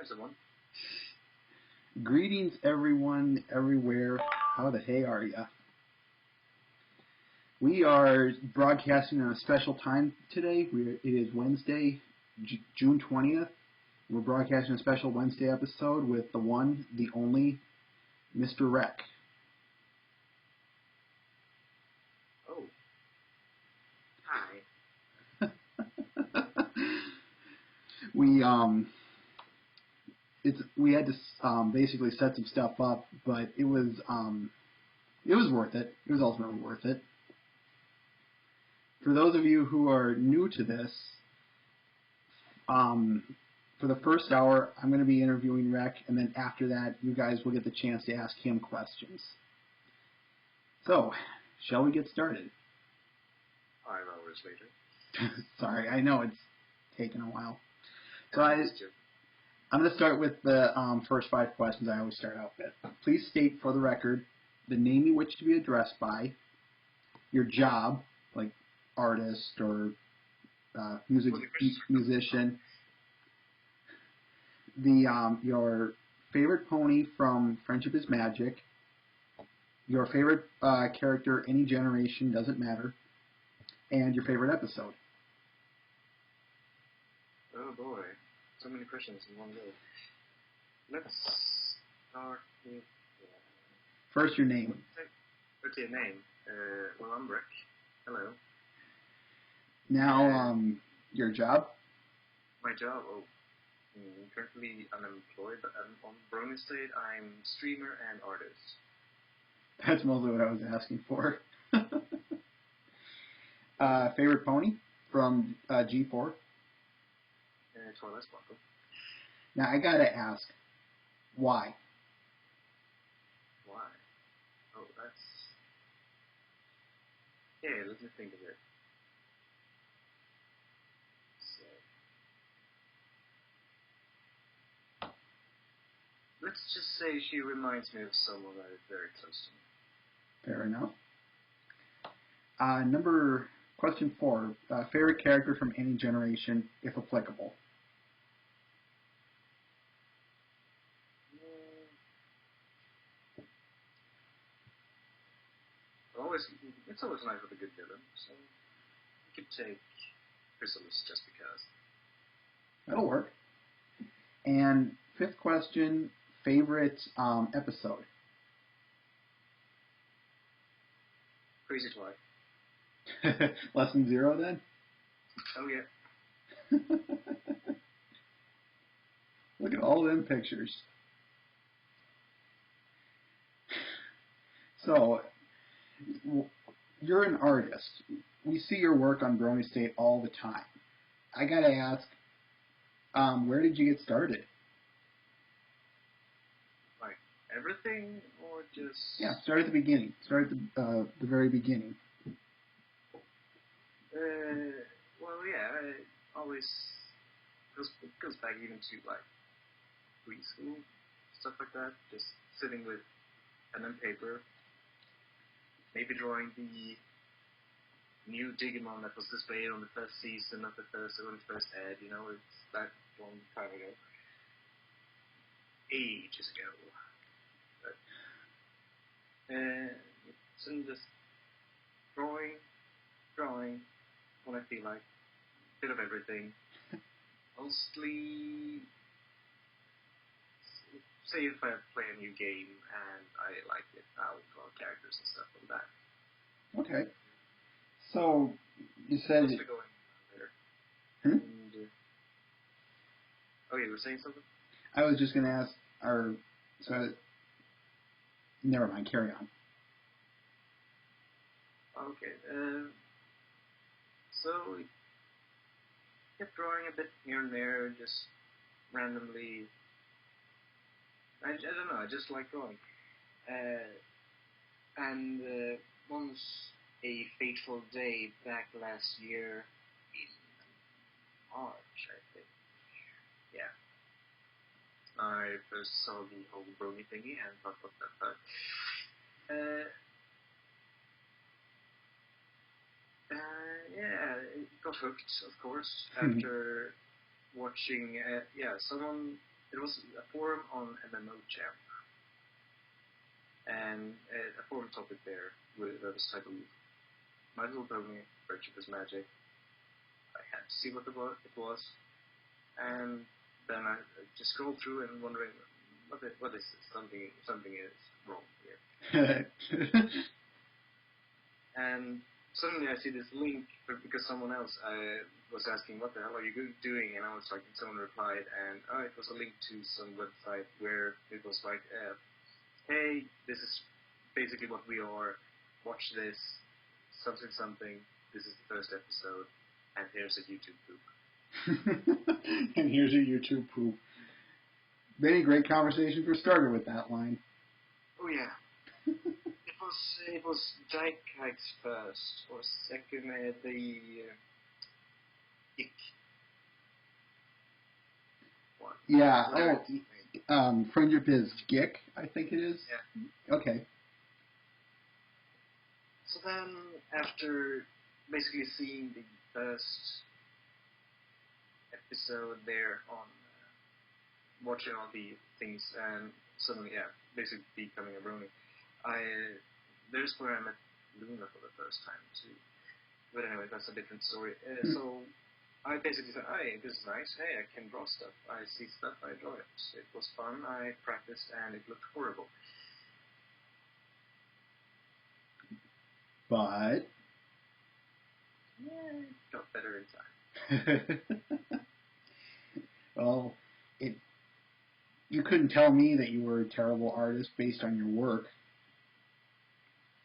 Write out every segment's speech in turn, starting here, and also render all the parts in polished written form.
Someone. Greetings, everyone, everywhere. How the hey are ya? We are broadcasting on a special time today. It is Wednesday, June 20th. We're broadcasting a special Wednesday episode with the one, the only, Mr. Wrek. Oh. Hi. We had to basically set some stuff up, but it was worth it. It was ultimately worth it. For those of you who are new to this, for the first hour, I'm going to be interviewing Wrek, and then after that, you guys will get the chance to ask him questions. So, shall we get started? 5 hours later. Sorry, I know it's taken a while. So I'm going to start with the first 5 questions I always start out with. Please state for the record the name you wish to be addressed by, your job, like artist or musician, your favorite pony from Friendship is Magic, your favorite character, any generation, doesn't matter, and your favorite episode. Oh boy. So many questions in one go. Let's start with... First, your name. Okay, name. Well, I'm Wrek. Hello. Now, your job? My job? Oh, currently unemployed, but I'm on BwB state. I'm streamer and artist. That's mostly what I was asking for. Favorite pony from G4? Twilight Sparkle. Now, I gotta ask, why? Why? Oh, that's... Yeah, let me think of it. So... Let's just say she reminds me of someone that is very close to me. Fair enough. Question 4. Favorite character from any generation, if applicable? It's always nice with a good villain, so you could take Chrysalis just because. That'll work. And 5th question, favorite episode? Crazy Twilight. Lesson 0 then? Oh yeah. Look at all them pictures. So, you're an artist. We see your work on BwB State all the time. I gotta ask, where did you get started? Like everything, or just... Yeah, start at the beginning. Start at the very beginning. Well, yeah, it always goes back even to like preschool, stuff like that. Just sitting with pen and paper, maybe drawing the new Digimon that was displayed on the first season of the first ed. You know, it's that long time ago, ages ago. But and just drawing when I feel like. Bit of everything. Mostly, say if I play a new game and I like it, I'll draw characters and stuff from that. Okay. So, you said... Mostly going later. And, you were saying something? I was just going to ask, never mind, carry on. Okay, so... kept drawing a bit here and there, just randomly. I don't know, I just like drawing. And once a fateful day back last year in March, I think. Yeah. I first saw the whole BwB thingy and thought, what the fuck. Got hooked, of course, after watching, someone it was a forum on MMO Champ, and a forum topic there was titled "My Little Pony Friendship is Magic." I had to see what it was, and then I just scrolled through and wondering what is this? Something is wrong here. And suddenly I see this link because someone else was asking, what the hell are you doing? And I was like, someone replied, and it was a link to some website where it was like, hey, this is basically what we are. Watch this, something. This is the first episode, and here's a YouTube poop. And here's a YouTube poop. Very great conversation for starter with that line. Oh yeah. It was Jaikites first, or second, the Ick. What? Yeah, Friendship is Gick, I think it is. Yeah. Okay. So then, after basically seeing the first episode there on watching all the things, and suddenly, basically becoming a brony, there's where I met Luna for the first time too. But anyway, that's a different story. So I basically said, hey, this is nice. Hey, I can draw stuff. I see stuff. I draw it. It was fun. I practiced, and it looked horrible. But yeah, it got better in time. Well, you couldn't tell me that you were a terrible artist based on your work.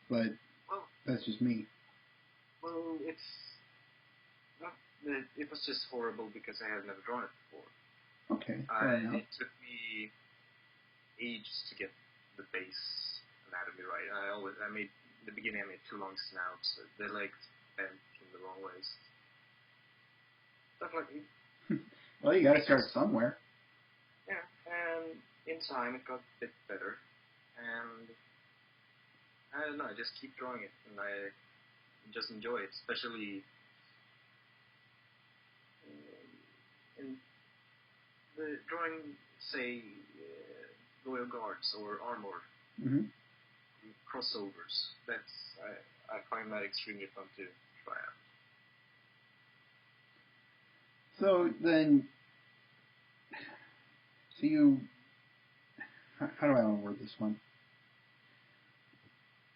But that's just me. Well, it was just horrible because I had never drawn it before. Okay. It took me ages to get the base anatomy right. In the beginning I made too long snouts. The legs bent in the wrong ways. Stuff like that. Well, you gotta start somewhere. Yeah, and in time it got a bit better, and I don't know, I just keep drawing it, and I just enjoy it, especially in the drawing, say, Royal Guards or Armor, crossovers. I find that extremely fun to try out. So then, how do I want to word this one?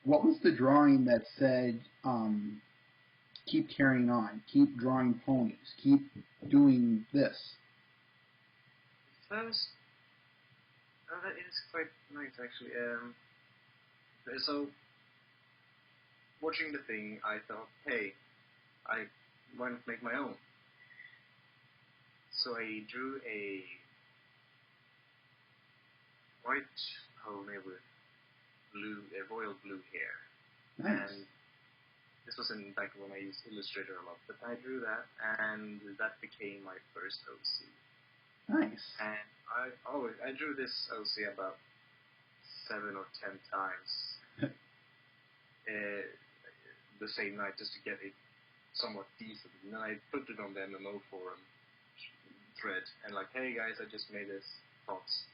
What was the drawing that said, keep carrying on, keep drawing ponies, keep doing this? First, that is quite nice actually. So, watching the thing, I thought, hey, why not make my own? So I drew a white pony with royal blue hair. Nice. And this was back when I used Illustrator a lot, but I drew that, and that became my first OC. Nice. And I drew this OC about 7 or 10 times the same night just to get it somewhat decent. And then I put it on the MMO forum thread and like, hey guys, I just made this, thoughts.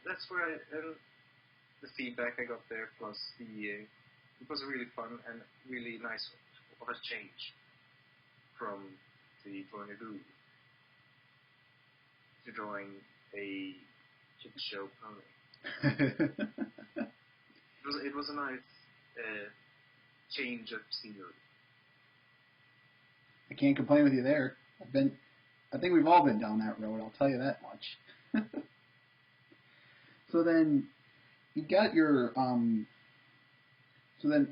That's where the feedback I got there, plus it was really fun and really nice of a change from the point of view to drawing a chip show pony. It was a nice change of scenery. I can't complain with you there. I think we've all been down that road, I'll tell you that much. So then, you got your, how do I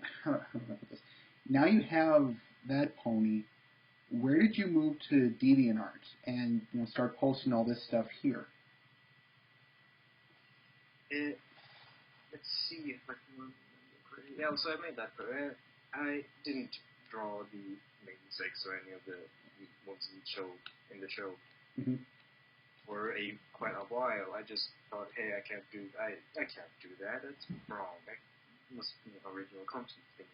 put this? Now you have that pony. Where did you move to DeviantArt and start posting all this stuff here? Let's see if I can remember. Yeah, so I made that. I didn't draw the main six or any of the ones in the show for quite a while. I just thought, hey, I can't do that. That's wrong. That must be an original content thing.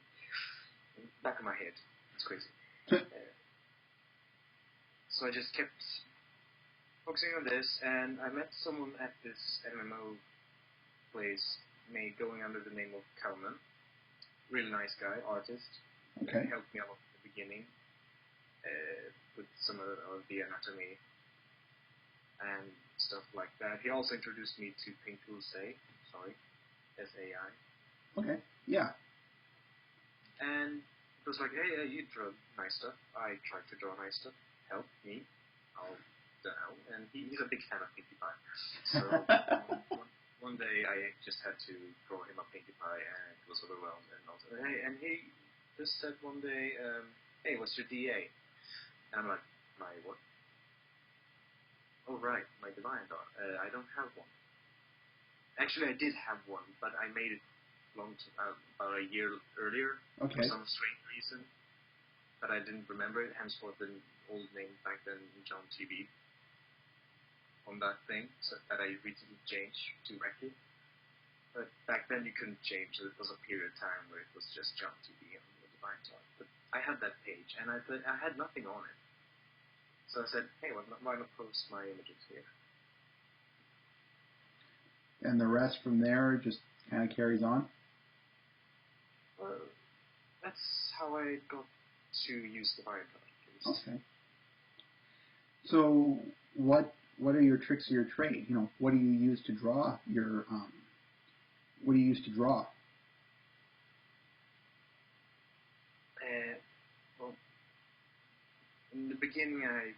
Back of my head, it's crazy. So I just kept focusing on this, and I met someone at this MMO place going under the name of Kalman. Really nice guy, artist. Okay. He helped me out at the beginning with some of the anatomy and stuff like that. He also introduced me to Painful Say. Sorry, S-A-I. Okay, yeah. And it was like, hey, you draw nice stuff. I tried to draw nice stuff. Help me. I'll down. And he's a big fan of Pinkie Pie. So one day I just had to draw him a Pinkie Pie, and it was overwhelmed. And he just said one day, hey, what's your DA? And I'm like, my what? Oh, right, my Divine Dot. I don't have one. Actually, I did have one, but I made it about a year earlier for some strange reason. But I didn't remember it, henceforth the old name back then, John TV, on that thing, so that I recently changed to Wrek. But back then you couldn't change, so it was a period of time where it was just John TV on the Divine Dot. But I had that page, and I thought I had nothing on it. So I said, hey, why not post my images here? And the rest from there just kind of carries on? Well, that's how I got to use the Divine Dot. Okay. So what are your tricks of your trade? You know, what do you use to draw your what do you use to draw? Well, in the beginning I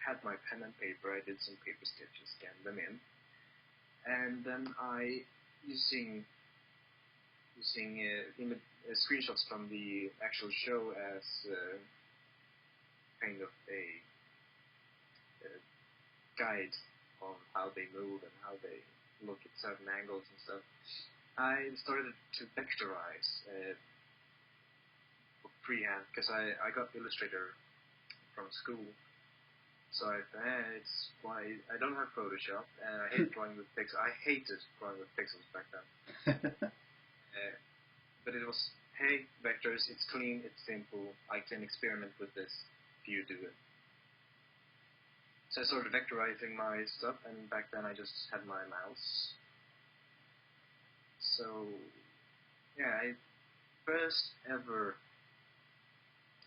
had my pen and paper. I did some paper sketches, scanned them in, and then I using screenshots from the actual show as kind of a guide on how they move and how they look at certain angles and stuff. I started to vectorize freehand because I got Illustrator from school. So I don't have Photoshop, and I hate drawing with pixels. I hated drawing with pixels back then. But it was, hey, vectors, it's clean, it's simple, I can experiment with this if you do it. So I started vectorizing my stuff, and back then I just had my mouse. So, yeah,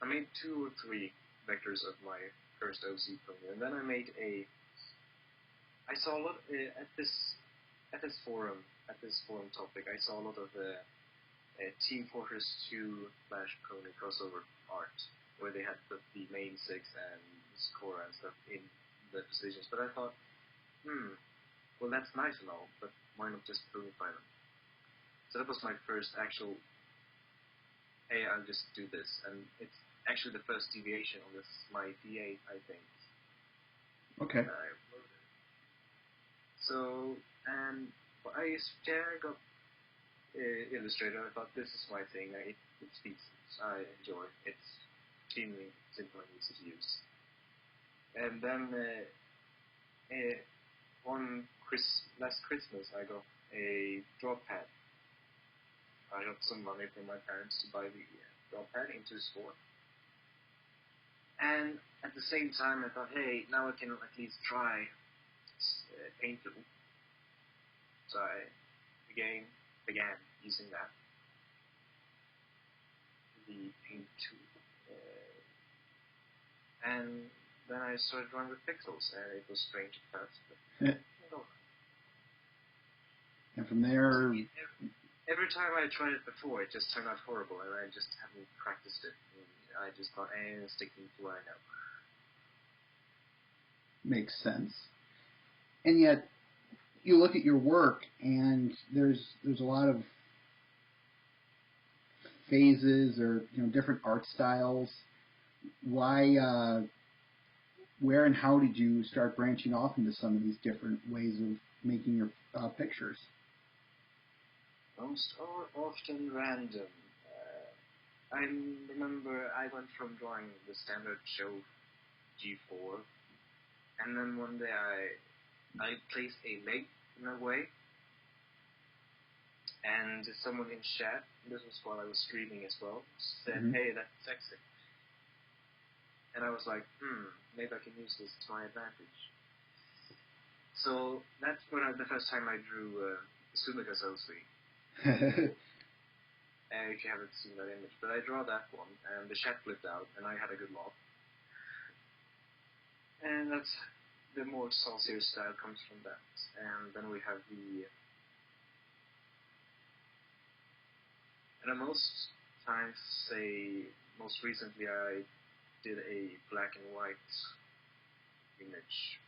I made 2 or 3 vectors of my first OC program, and then I saw a lot, at this forum topic, I saw a lot of Team Fortress 2 / Pony crossover art, where they had put the main 6 and Sora and stuff in the positions, but I thought, well that's nice and all, but why not just Ponify them? So that was my first actual, hey, I'll just do this, and it's actually the first deviation on this, my D8, I think. Okay. So, and I got Illustrator. I thought this is my thing. It speaks. I enjoy it. It's extremely simple and easy to use. And then last Christmas I got a draw pad. I got some money from my parents to buy the draw pad into sport. And at the same time I thought, hey, now I can at least try paint tool. So I began using that, the paint tool, and then I started drawing with pixels, and it was strange at first, but and from there, every time I tried it before, it just turned out horrible, and I just haven't practiced it. And I just thought, sticking to what I know. Makes sense. And yet, you look at your work, and there's a lot of phases or different art styles. Why, where and how did you start branching off into some of these different ways of making your pictures? Most often random. I remember I went from drawing the standard show G4, and then one day I placed a leg in a way, and someone in chat, this was while I was streaming as well, said, hey, that's sexy. And I was like, maybe I can use this to my advantage. So that's when the first time I drew Sumiga Sosi. If you haven't seen that image, but I draw that one, and the chat flipped out, and I had a good laugh. And that's the more saucier style comes from that. And then we have and I most times say, most recently I did a black and white image.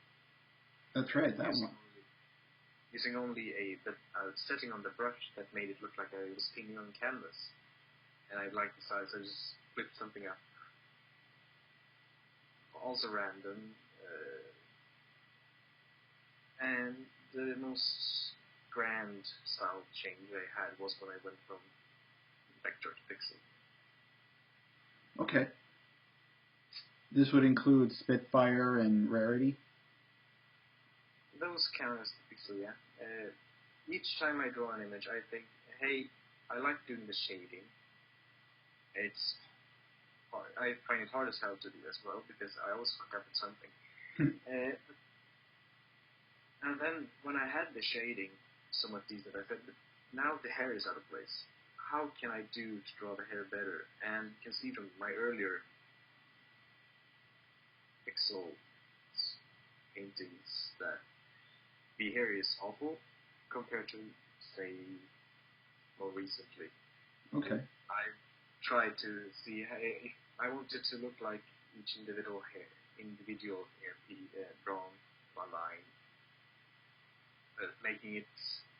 That's right, that one. Using only a setting on the brush that made it look like I was painting on canvas. And I liked the size, so I just flipped something up. Also random. And the most grand style change I had was when I went from vector to pixel. Okay. This would include Spitfire and Rarity? Those count as the pixel, yeah. Each time I draw an image, I think, hey, I like doing the shading. It's hard. I find it hard as hell to do as well, because I always fuck up at something. And then, when I had the shading somewhat decent, I said, now the hair is out of place. How can I do to draw the hair better? And you can see from my earlier pixel paintings that the hair is awful compared to, say, more recently. Okay. I tried to see, hey, I want it to look like each individual hair be drawn by line, making it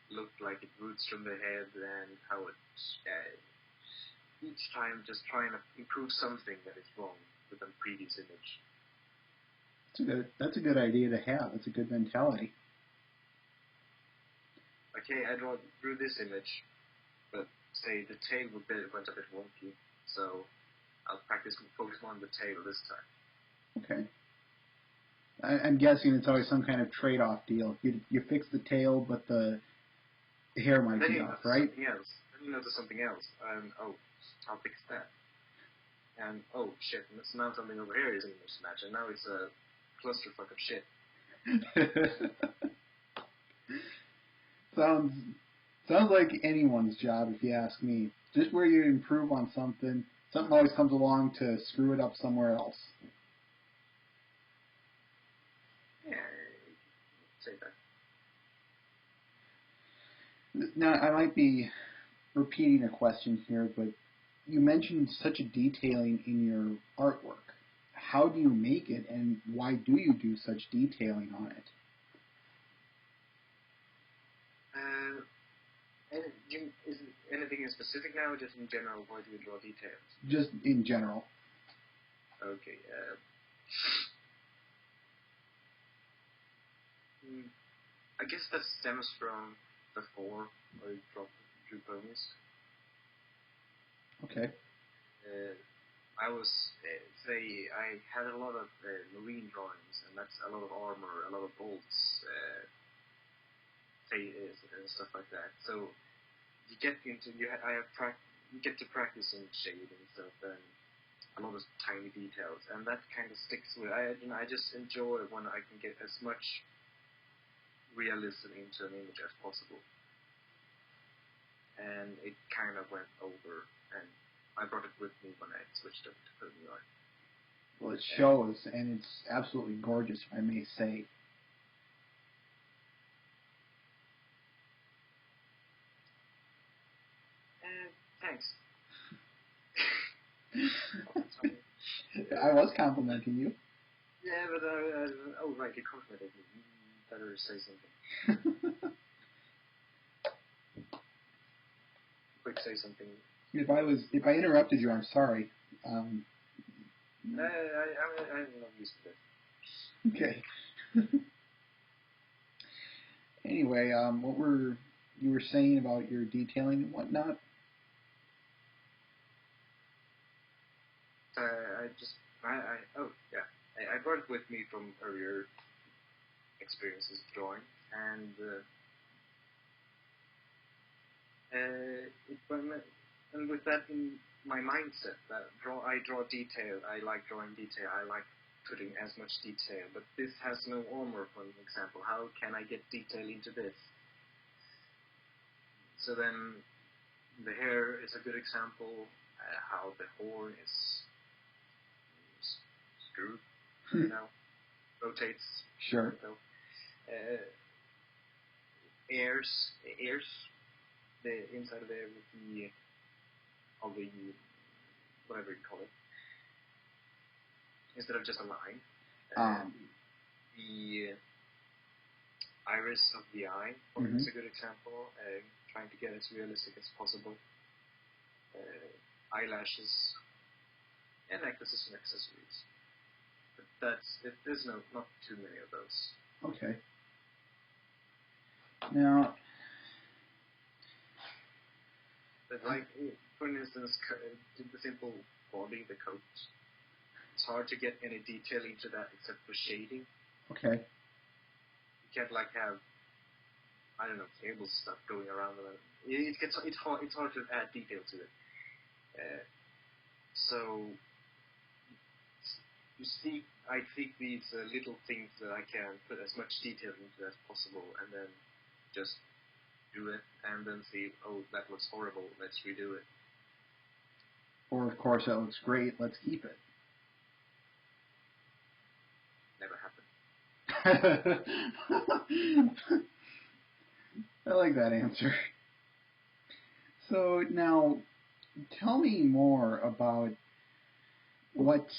look like it roots from the head, and how it each time just trying to improve something that is wrong with the previous image. That's a good idea to have. That's a good mentality. Okay, I drew this image, but say the tail went a bit wonky, so I'll focus more on the tail this time. Okay. I'm guessing it's always some kind of trade-off deal. You fix the tail, but the hair might be off, right? Something else. Then you notice something else. I'll fix that. And oh shit, now something over here isn't a mismatch, and now it's a clusterfuck of shit. Sounds like anyone's job, if you ask me. Just where you improve on something always comes along to screw it up somewhere else. Yeah, say that. Now, I might be repeating a question here, but you mentioned such a detailing in your artwork. How do you make it, and why do you do such detailing on it? Is it anything in specific now, or just in general, why do you draw details? Just in general. Okay. I guess that stems from before I drew ponies. Okay. I was, I had a lot of marine drawings, and that's a lot of armor, a lot of bolts, and stuff like that. So you get to practice in shading and stuff, and a lot of tiny details, and that kind of sticks with. I just enjoy when I can get as much realism into an image as possible, and it kind of went over, and I brought it with me when I switched up to pony art. Well, it shows, and it's absolutely gorgeous, if I may say. Thanks. I was complimenting you. Yeah, but oh right, you complimented me. You better say something. Quick, say something. If I interrupted you, I'm sorry. I'm not used to this. Okay. Anyway, what you were saying about your detailing and whatnot? I brought it with me from earlier experiences of drawing, and with that in my mindset, that I draw detail. I like drawing detail. I like putting as much detail, but this has no armor, for example. How can I get detail into this? So then the hair is a good example, how the horn is screwed, rotates. Sure. So, ears, the inside of there with the whatever you call it, instead of just a line. The iris of the eye is a good example, trying to get as realistic as possible. Eyelashes, and necklaces and accessories. But there's not too many of those. Okay. Now, but like, for instance, the simple body, the coat, it's hard to get any detail into that except for shading. Okay. You can't like have, I don't know, cable stuff going around. It's hard to add detail to it. So you see, I think these little things that I can put as much detail into as possible, and then just do it, and then see, oh, that looks horrible, let's redo it. Or, of course, that looks great, let's keep it. Never happened. I like that answer. So, now, tell me more about what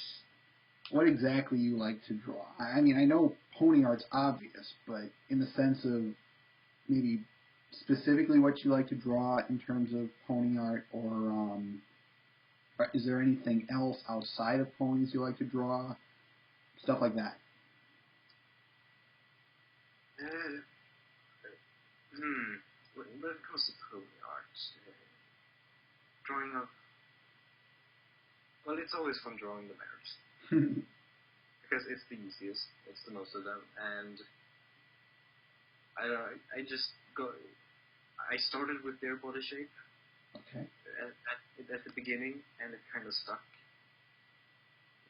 exactly you like to draw. I mean, I know pony art's obvious, but in the sense of maybe specifically what you like to draw in terms of pony art, or is there anything else outside of ponies you like to draw? Stuff like that. When it comes to pony art, drawing of, well, it's always fun drawing the mares. Because it's the easiest, it's the most of them, and I don't know, I started with their body shape. Okay. At the beginning, and it kind of stuck.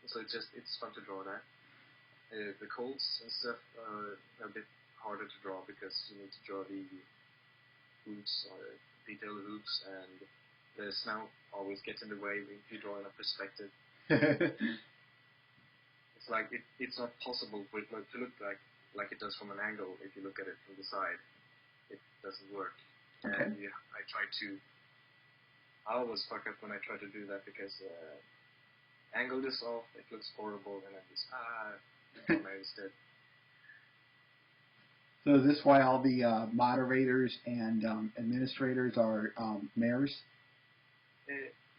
So it's fun to draw that. The colts and stuff are a bit harder to draw because you need to draw the hooves, or detail the hooves, and the snout always gets in the way if you draw in a perspective. It's like it's not possible for it to look like it does from an angle if you look at it from the side. It doesn't work. Okay. And I always fuck up when I try to do that because angle this off, it looks horrible, and I just instead. So is this why all the moderators and administrators are mayors?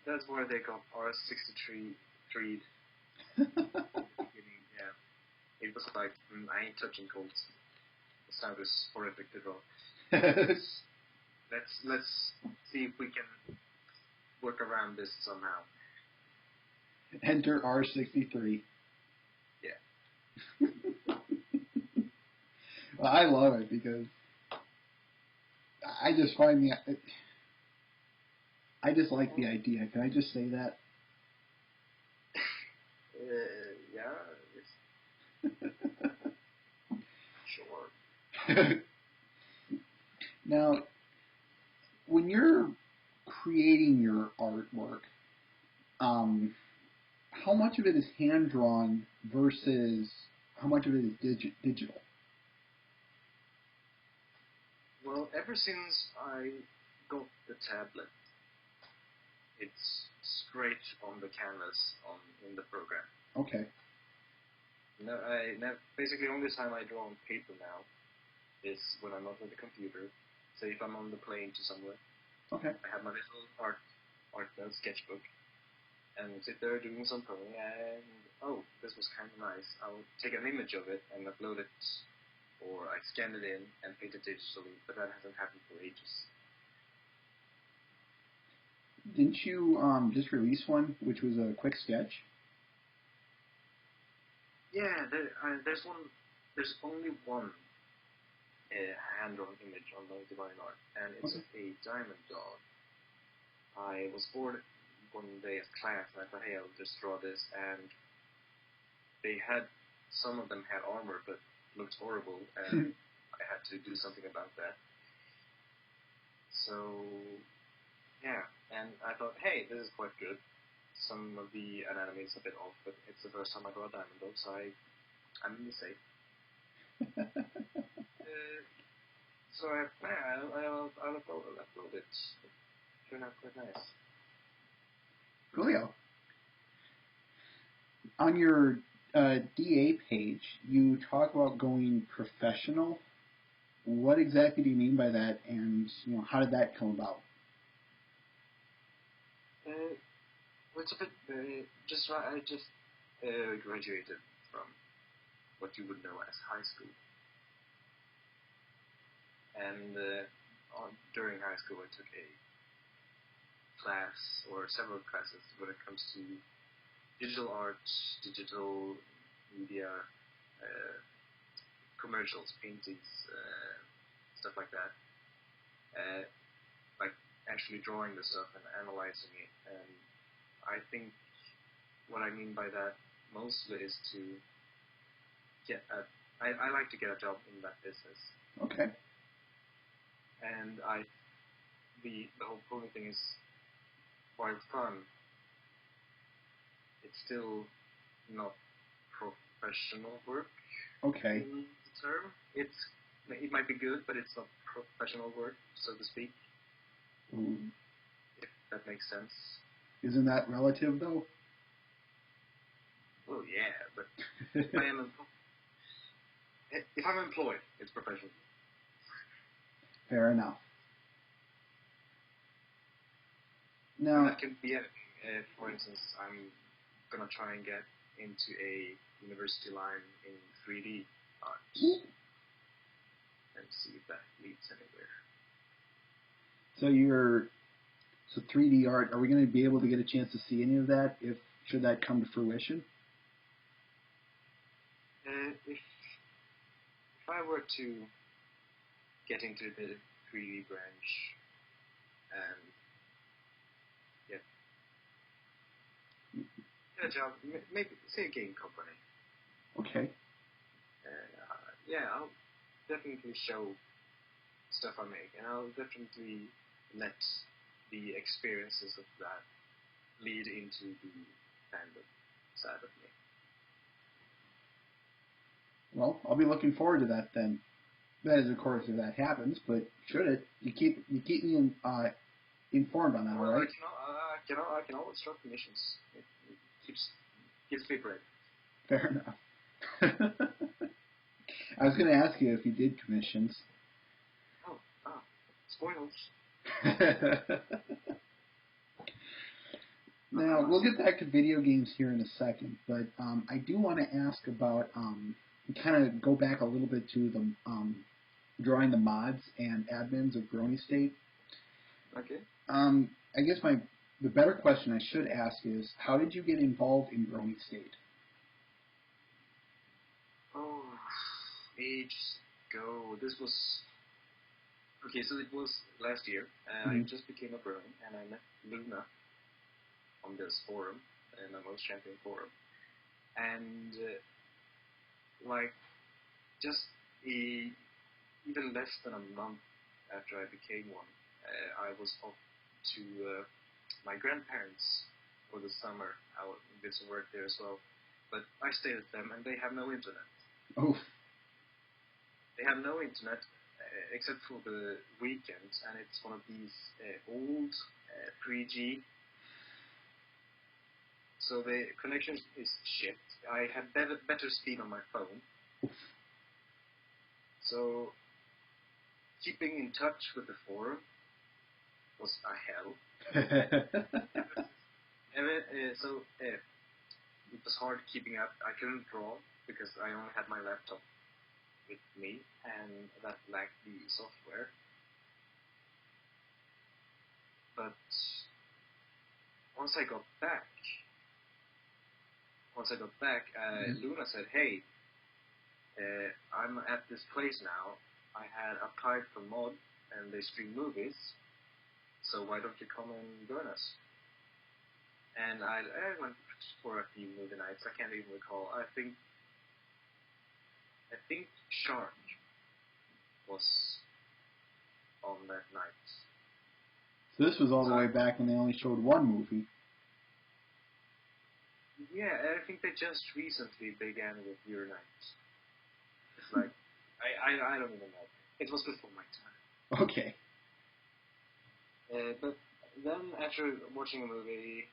That's where they got R63 treed. Yeah. It was like, I ain't touching colts. The sound is horrific to draw. Let's see if we can work around this somehow. Enter R63. Yeah. Well, I love it because I just find I just like the idea. Can I just say that? Yeah. Sure. Now, when you're creating your artwork, how much of it is hand-drawn versus how much of it is digital? Well, ever since I got the tablet, it's straight on the canvas in the program. Okay. Basically, only time I draw on paper now is when I'm not on the computer. Say if I'm on the plane to somewhere. Okay. I have my little art note sketchbook and sit there doing some pony, and this was kind of nice. I'll take an image of it and upload it, or I scan it in and paint it digitally, but that hasn't happened for ages. Didn't you just release one, which was a quick sketch? Yeah, there's one. There's only one hand-drawn image on the Divine Art, and it's a diamond dog. I was bored one day at class, and I thought, hey, I'll just draw this, and some of them had armor, but looked horrible, and I had to do something about that. So, yeah, and I thought, hey, this is quite good. Some of the anatomy is a bit off, but it's the first time I got a diamond though, so I'm in the safe. So I'll upload it. It turned out quite nice. Coolio. On your DA page, you talk about going professional. What exactly do you mean by that, and how did that come about? Well, it's a bit I just graduated from what you would know as high school, and during high school I took a class or several classes when it comes to digital art, digital media, commercials, paintings, stuff like that. Like actually drawing the stuff and analyzing it. And I think what I mean by that mostly is to get I like to get a job in that business. Okay. And the whole pony thing is, while fun, it's still not professional work. Okay. In the term, it might be good, but it's not professional work, so to speak. If that makes sense. Isn't that relative, though? Well, yeah, but if I'm employed, it's professional. Fair enough. Now, that can be anything. For instance, I'm gonna try and get into a university line in 3D art and see if that leads anywhere. So 3D art. Are we going to be able to get a chance to see any of that should that come to fruition? If I were to get into the 3D branch and get a job, maybe say a game company. Okay. Yeah, I'll definitely show stuff I make, and I'll definitely let the experiences of that lead into the fandom side of me. Well, I'll be looking forward to that then. That is, of course, if that happens. But should it, you keep me informed on that, all right? I can always start commissions. It keeps me bread. Fair enough. I was going to ask you if you did commissions. Spoilers. Now, we'll get back to video games here in a second, but I do want to ask about, kind of go back a little bit to the drawing the mods and admins of Brony State. Okay. I guess the better question I should ask is, how did you get involved in Brony State? Oh, ages ago. This was... Okay, so it was last year. I just became a Brony, and I met Luna on this forum, in the Most Champion forum. And, just even less than a month after I became one, I was off to my grandparents for the summer. I did some work there as well. But I stayed with them, and they have no internet. Oh. They have no internet except for the weekends, and it's one of these old 3G. So the connection is shit. I had better speed on my phone. So keeping in touch with the forum was a hell. It was hard keeping up. I couldn't draw because I only had my laptop with me, and that lacked the software. But once I got back, Luna said, "Hey, I'm at this place now. I had applied for mod, and they stream movies. So why don't you come and join us?" And I went for a few movie nights. I can't even recall. I think Shark was on that night. So this was all the way back when they only showed one movie. Yeah, I think they just recently began with Your Night. It's like, I don't even know. It was before my time. Okay. But then after watching a movie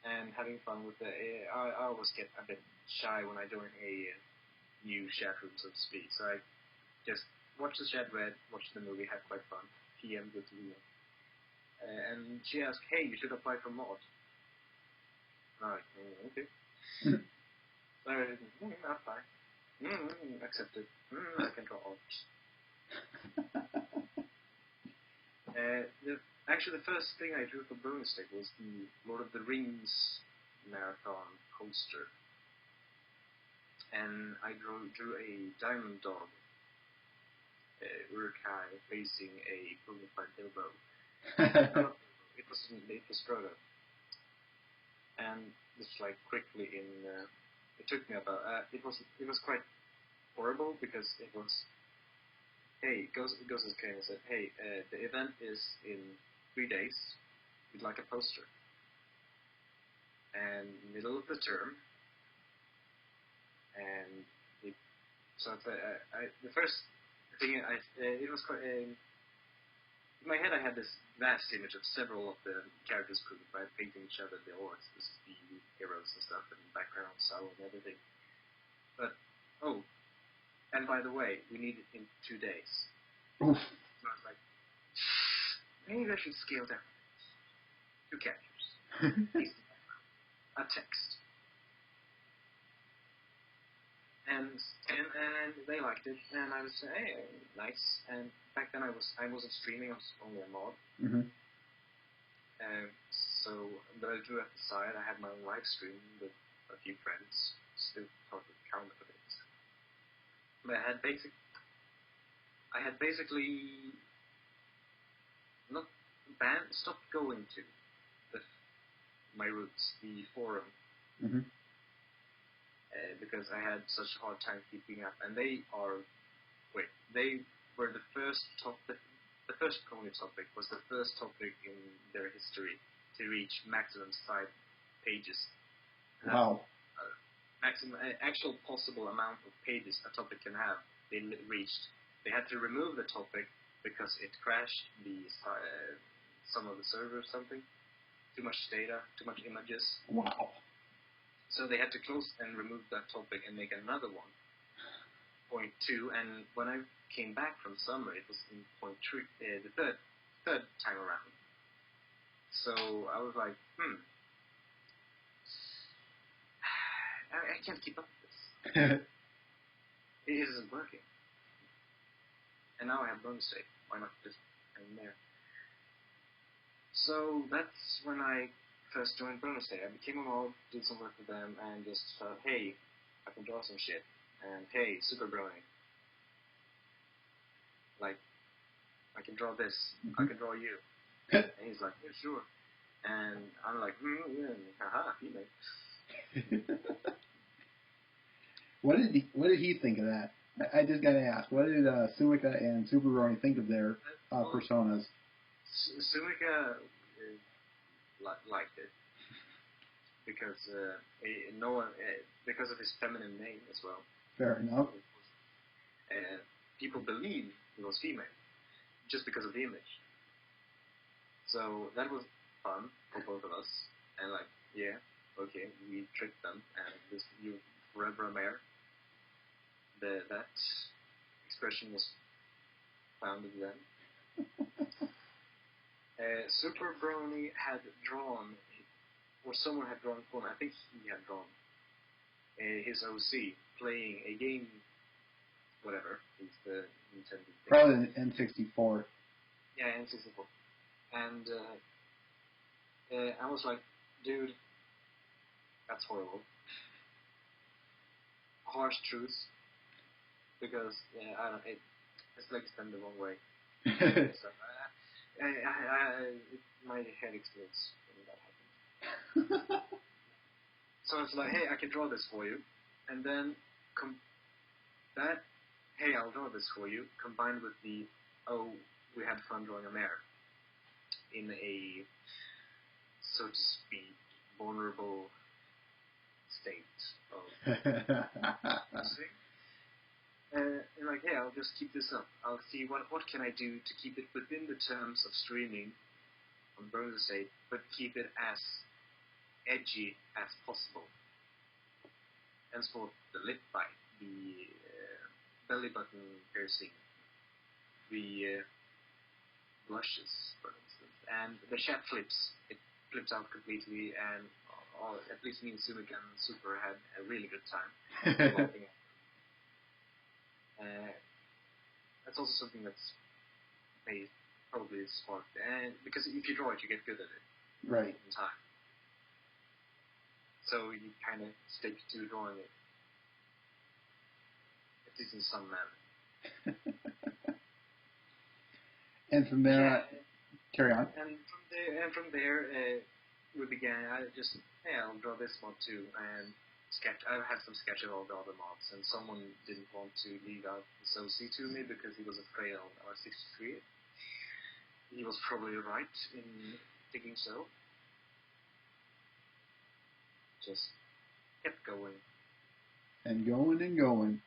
and having fun with it, I always get a bit shy when I join a new chat room, so to speak. So I just watch the chat, watch the movie, have quite fun. PM, good to be here. And she asked, hey, you should apply for mod. Alright, okay. So I apply. Accepted. I can draw art. Actually, the first thing I drew for bonus stick was the Lord of the Rings marathon poster. And I drew a diamond dog, Wrek facing a bonified dildo. It was Frodo. And just like quickly it took me about, it was quite horrible because it was, hey, it goes as clear and said, hey, the event is in 3 days, we'd like a poster. And middle of the term, and the first thing it was quite, in my head I had this vast image of several of the characters painting each other, the orcs, the heroes and stuff, and background style and everything. But, and by the way, we need it in 2 days. Oof. So I was like, maybe I should scale down. 2 characters. A text. And they liked it, and I was hey, nice. And back then I wasn't streaming, I was only a mod. Mm-hmm. But I drew at the side. I had my own live stream with a few friends. Still thought it counted for it. But I had basically not stopped going to my roots, the forum. Mm-hmm. Because I had such a hard time keeping up, and they were the first topic. The first only topic was the first topic in their history to reach maximum 5 pages. Wow. Maximum actual possible amount of pages a topic can have. They reached. They had to remove the topic because it crashed some of the server or something. Too much data, too much images. Wow. So they had to close and remove that topic and make another one. Point 2, and when I came back from summer, it was in point 3, the third time around. So I was like, I can't keep up with this. It isn't working. And now I have bonus save. Why not just hang there? So that's when I first joined bonus day. I became a mod, did some work with them, and just thought, hey, I can draw some shit. And hey, super brilliant. Like, I can draw this. Mm-hmm. I can draw you. And he's like, yeah, sure. And I'm like, yeah, haha, you know. What did he think of that? I just gotta ask. What did Suika and Super Brony think of their personas? Suika liked it because because of his feminine name as well. Fair enough. People believe he was female just because of the image. So that was fun for both of us, and like, yeah, okay, we tricked them, and this you forever a mare. That expression was founded then. Super Brony had drawn, or someone had drawn for me, I think he had drawn his OC playing a game, whatever, it's the Nintendo thing. Probably N64. Yeah, N64. And I was like, dude, that's horrible. Harsh truth, because it's like spent the wrong way. So, my head explodes when that happens. So I was like, hey, I can draw this for you. And then that, hey, I'll draw this for you, combined with the, oh, we had fun drawing a mare in a, so to speak, vulnerable state of music. And like, hey, I'll just keep this up. I'll see what can I do to keep it within the terms of streaming on Burner State, but keep it as edgy as possible. And for the lip bite, the belly button piercing, the blushes, for instance, and the chat flips. It flips out completely, and at least me and Sumik and Super had a really good time. That's also something that's probably sparked, and because if you draw it, you get good at it. Right. In time. So you kind of stick to drawing it, at least in some manner. And from there, carry on. And from there, we began. I'll draw this mod too, and sketch. I had some sketches of all the other mods, and someone didn't want to leave out the Soci to me because he was afraid of R63. He was probably right in thinking so. Just kept going. And going and going.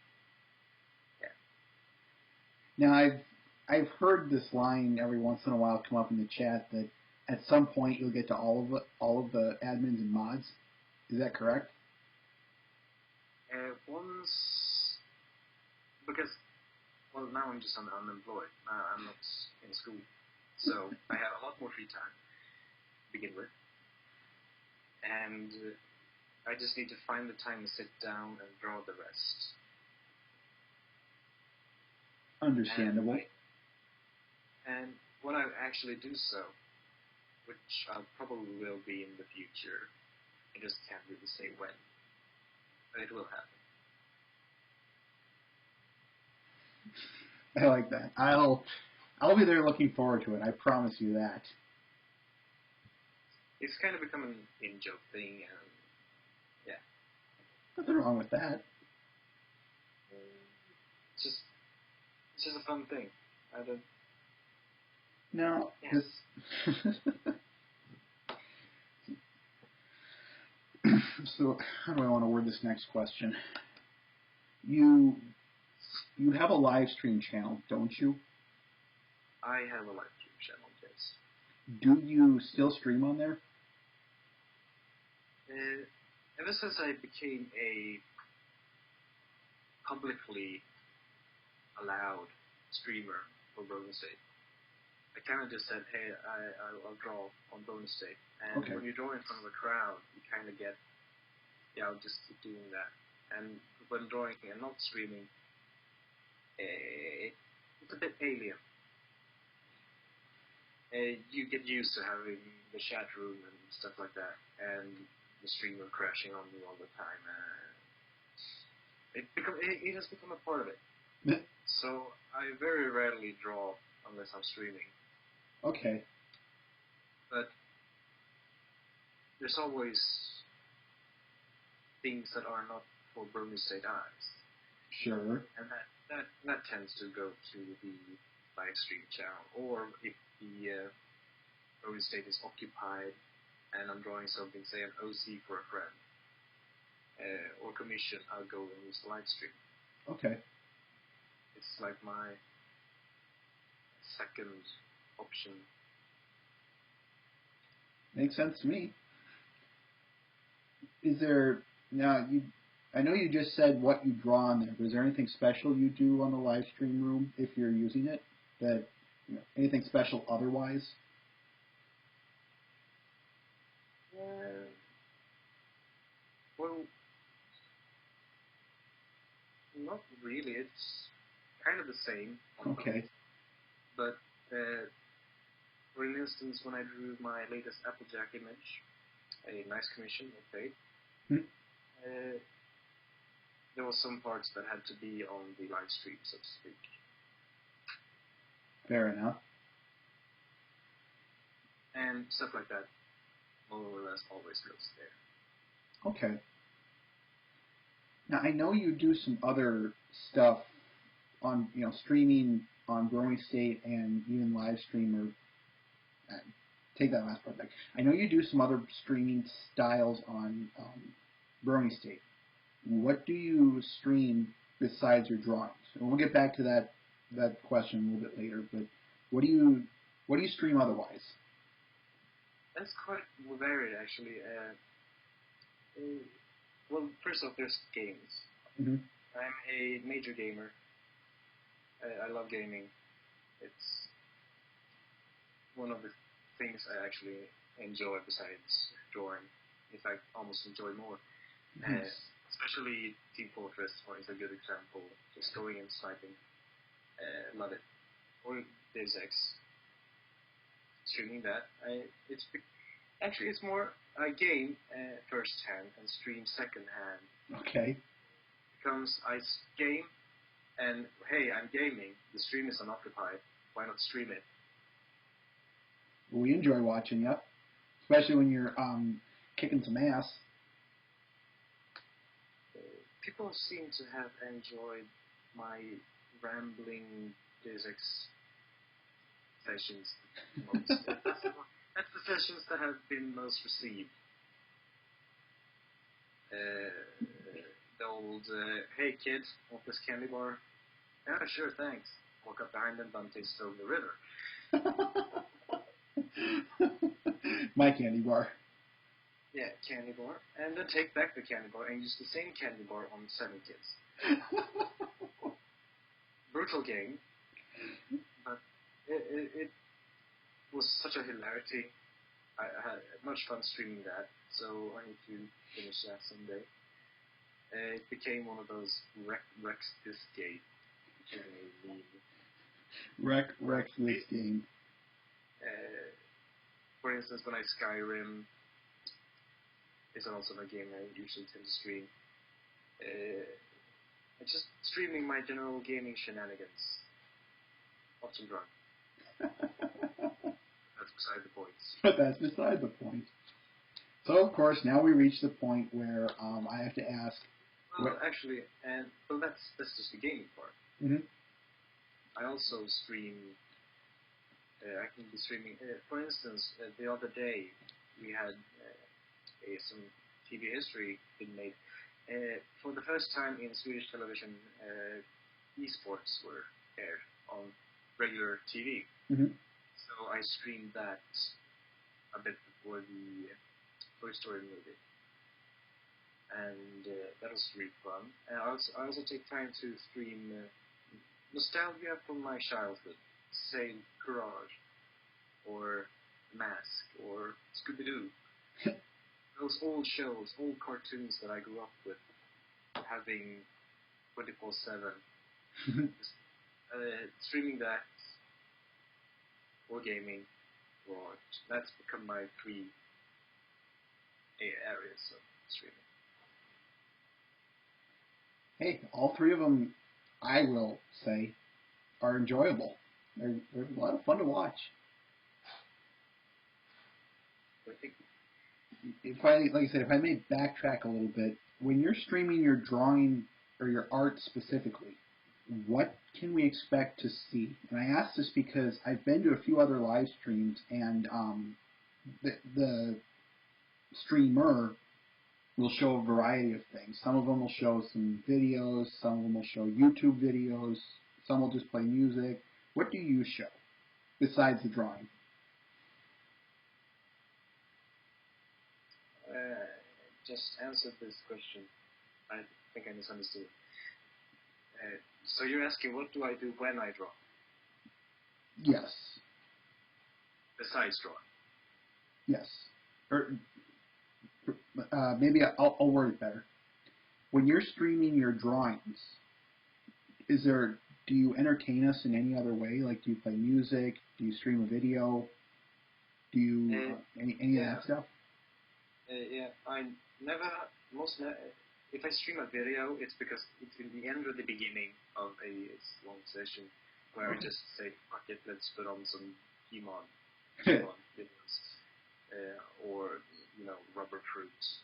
Yeah. Now I've heard this line every once in a while come up in the chat that at some point you'll get to all of the admins and mods. Is that correct? Once, because now I'm just unemployed. I'm not in school, so I have a lot more free time to begin with, and I just need to find the time to sit down and draw the rest. Understandable. And when I actually do so, which I probably will be in the future, I just can't really say when, but it will happen. I like that. I'll be there looking forward to it. I promise you that. It's kind of become an in-joke thing, and yeah. Nothing wrong with that. It's just a fun thing. No, yeah. So how do I want to word this next question? You have a live stream channel, don't you? I have a live stream channel, yes. Do you still stream on there? Ever since I became a publicly allowed streamer for Bonus Day, I kind of just said, hey, I'll draw on Bonus Day. And when you draw in front of a crowd, you kind of get, I'll just keep doing that. And when drawing and not streaming, it's a bit alien. You get used to having the chat room and stuff like that, and the streamer crashing on you all the time. It has become a part of it. So I very rarely draw unless I'm streaming. Okay. But there's always things that are not for Burmese State eyes. Sure. And that tends to go to the live stream channel. Or if the Burmese State is occupied and I'm drawing something, say an OC for a friend, or commission, I'll go and use the live stream. Okay. It's like my second option. Makes sense to me. Is there now? I know you just said what you draw on there. But is there anything special you do on the live stream room if you're using it? That anything special otherwise? Well, not really. It's kind of the same. Okay. But for instance, when I drew my latest Applejack image, a nice commission, okay, there were some parts that had to be on the live stream, so to speak. Fair enough. And stuff like that, more or less, always goes there. Okay. Now, I know you do some other stuff on, streaming on Growing State and even live stream or take that last part back. I know you do some other streaming styles on Growing State. What do you stream besides your drawings? And we'll get back to that question a little bit later. But what do you stream otherwise? That's quite varied, actually. Well, first off, there's games. Mm-hmm. I'm a major gamer. I love gaming. It's one of the things I actually enjoy besides drawing. In fact, almost enjoy more. Nice. Especially Team Fortress is a good example. Just going and sniping. Love it. Or Deus Ex. Streaming that. It's more a game first hand and stream second hand. Okay. Becomes I game and hey, I'm gaming. The stream is unoccupied. Why not stream it? We enjoy watching you, especially when you're kicking some ass. People seem to have enjoyed my rambling Deus Ex sessions most. That's the sessions that have been most received. The old, hey kid, want this candy bar? Yeah, sure, thanks. Walk up behind them, Dante stole the river. My candy bar. Yeah, candy bar. And then take back the candy bar and use the same candy bar on 7 kids. Brutal game. But it was such a hilarity. I had much fun streaming that, so I need to finish that someday. It became one of those Wrek's this game. Wrek's this game. For instance, when I Skyrim, is also a game I usually tend to stream. Just streaming my general gaming shenanigans. Often drunk. That's beside the point. But that's beside the point. So, of course, now we reach the point where I have to ask... Well, actually, that's just the gaming part. Mm-hmm. I also stream... I can be streaming... for instance, the other day, we had some TV history being made. For the first time in Swedish television, esports were aired on regular TV. Mm-hmm. So I streamed that a bit before the Toy Story movie. And that was really fun. And I also take time to stream nostalgia from my childhood. Say Courage, or Mask, or Scooby-Doo. Those old shows, old cartoons that I grew up with, having 24/7. Streaming that, or gaming, or that's become my 3 areas of streaming. Hey, all 3 of them, I will say, are enjoyable. They're a lot of fun to watch. If I may backtrack a little bit, when you're streaming your drawing or your art specifically, what can we expect to see? And I ask this because I've been to a few other live streams, and the streamer will show a variety of things. Some of them will show some videos, some of them will show YouTube videos, some will just play music. What do you show besides the drawing? Just answered this question. I think I misunderstood. So you're asking, what do I do when I draw? Yes. Besides drawing? Yes. Maybe I'll word it better. When you're streaming your drawings, do you entertain us in any other way? Like, do you play music? Do you stream a video? Do you any of that stuff? Yeah, I never. If I stream a video, it's because it's in the end or the beginning of a long session where I just say, fuck it, let's put on some Pokemon videos. Or, Rubber Fruits.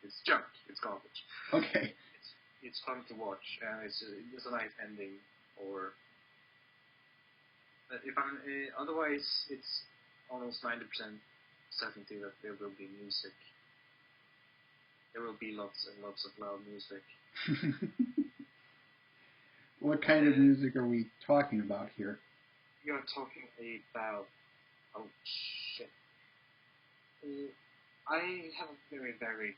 It's junk. It's garbage. Okay. it's fun to watch, and it's a nice ending. Or but if I'm otherwise, it's almost 90% certainty that there will be music. There will be lots and lots of loud music. What kind of music are we talking about here? You're talking about... Oh, shit. I have a very varied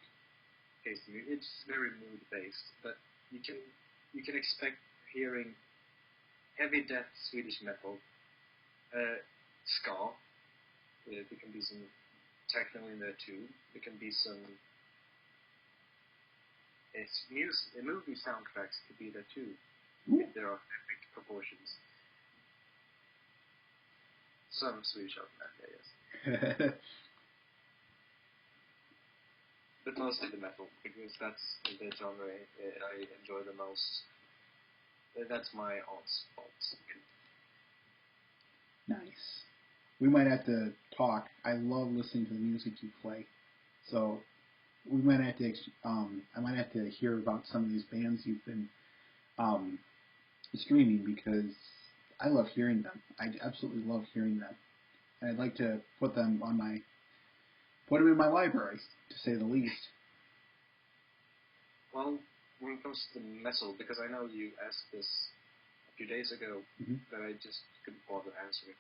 taste in music. It's very mood-based, but you can expect hearing heavy death Swedish metal, ska. There can be some techno in there too. There can be some... movie soundtracks could be there too. If there are epic proportions. Some Swedish out there, yes. But mostly the metal, because that's the genre I enjoy the most. That's my spot. Nice. We might have to talk. I love listening to the music you play. So we might have to. I might have to hear about some of these bands you've been streaming, because I love hearing them. I absolutely love hearing them, and I'd like to put them in my library, to say the least. Well, when it comes to metal, because I know you asked this a few days ago, that I just couldn't bother answering.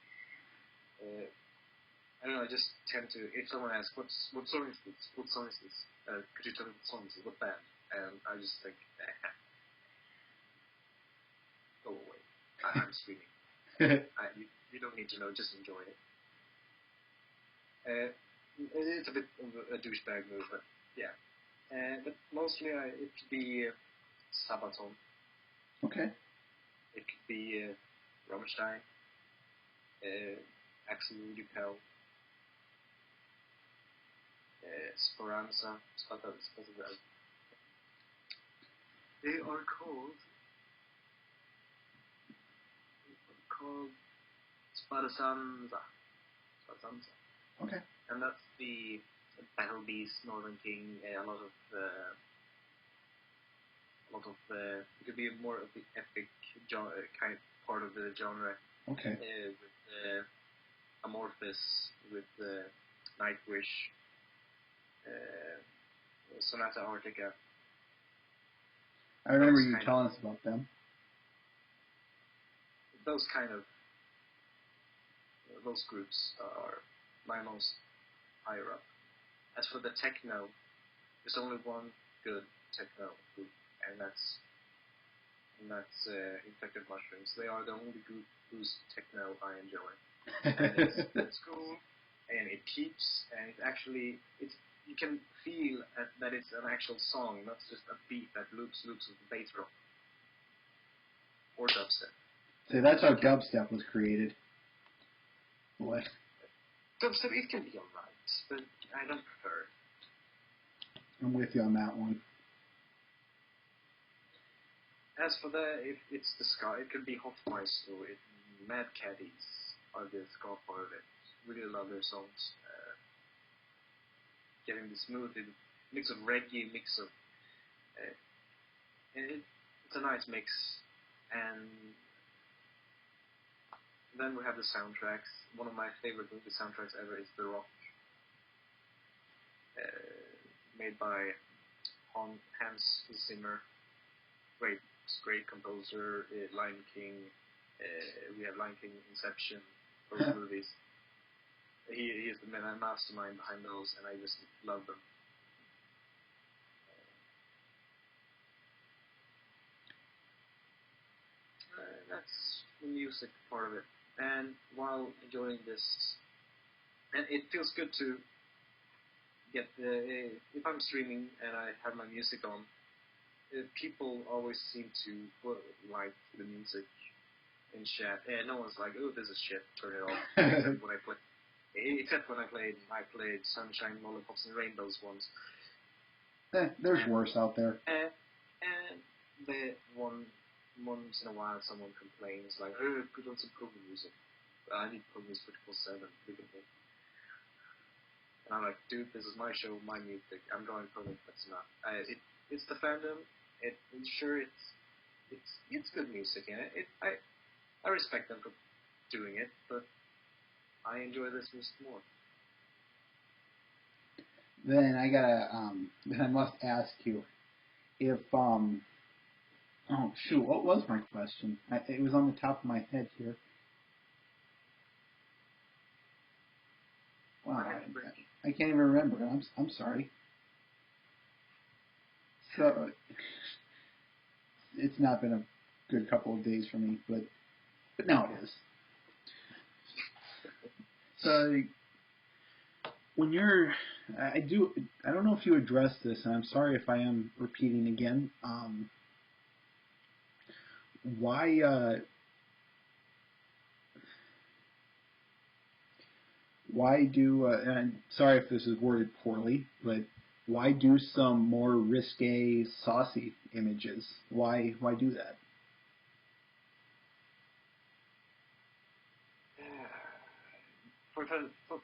I don't know. I just tend to, if someone asks, what song is this? What song is this? Could you tell me what song is it? What band? And I just think, go away. I'm streaming. You don't need to know. Just enjoy it. It's a bit of a douchebag move, but yeah. But mostly it could be Sabaton. Okay. It could be Rammstein, Axel Rudipel, Speranza. They are called Speranza. Okay. And that's the Battle Beast, Northern King, a lot of it could be more of the epic genre, kind of part of the genre. Okay. With Amorphis, with Nightwish, Sonata Arctica. I remember you telling us about them. Those groups are my most higher up. As for the techno, there's only one good techno group, and that's Infected Mushrooms. They are the only group whose techno I enjoy. And it's cool, and it keeps, and you can feel that it's an actual song, not just a beat that loops with the bass drum or dubstep. See, that's how dubstep was created. What? Dubstep, it can be alright, but I don't prefer it. I'm with you on that one. As for if it's the ska, it could be Hofmeister, Mad Caddies are the ska part of it. Really love their songs. Getting the smooth mix of reggae, mix of... it's a nice mix. And then we have the soundtracks. One of my favorite movie soundtracks ever is The Rock, made by Hans Zimmer. Great composer. Lion King. We have Lion King, Inception, those movies. He is the mastermind behind those, and I just love them. That's the music part of it. And while enjoying this, and it feels good to get if I'm streaming and I have my music on, people always seem to like the music in chat. No one's like, "Oh, this is shit, turn it off." Except when I played Sunshine, Lollipops, and Rainbows once. There's worse out there. And once in a while someone complains like, "Oh, put on some program music." I need program music 24/7. And I'm like, dude, this is my show, my music. I'm drawing program. That's enough. It's the fandom. Sure, it's good music, and I respect them for doing it, but I enjoy this music more. Then I must ask you if oh shoot, what was my question? It was on the top of my head here. Wow, I can't even remember. I'm sorry. So it's not been a good couple of days for me, but now it is. So when you're, I don't know if you addressed this, and I'm sorry if I am repeating again. Why do, and I'm sorry if this is worded poorly, but why do some more risque, saucy images? Why do that?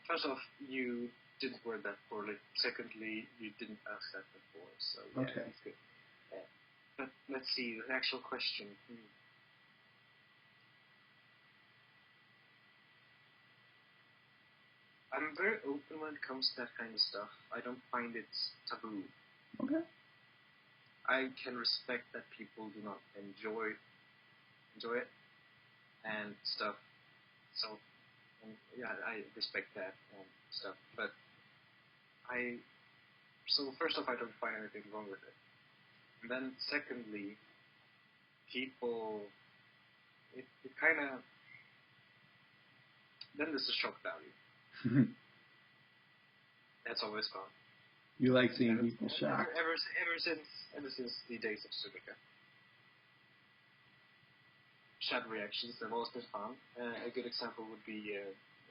First off, you didn't word that poorly. Secondly, you didn't ask that before, so yeah, okay. That's good. But let's see, the actual question. I'm very open when it comes to that kind of stuff. I don't find it taboo. Okay. I can respect that people do not enjoy it and stuff. So, yeah, I respect that and stuff. But so first off, I don't find anything wrong with it. And then secondly, people, it kind of, then there's a shock value. That's always fun. You like seeing people shocked. Ever since the days of Sudoku. Chat reactions have always been fun. A good example would be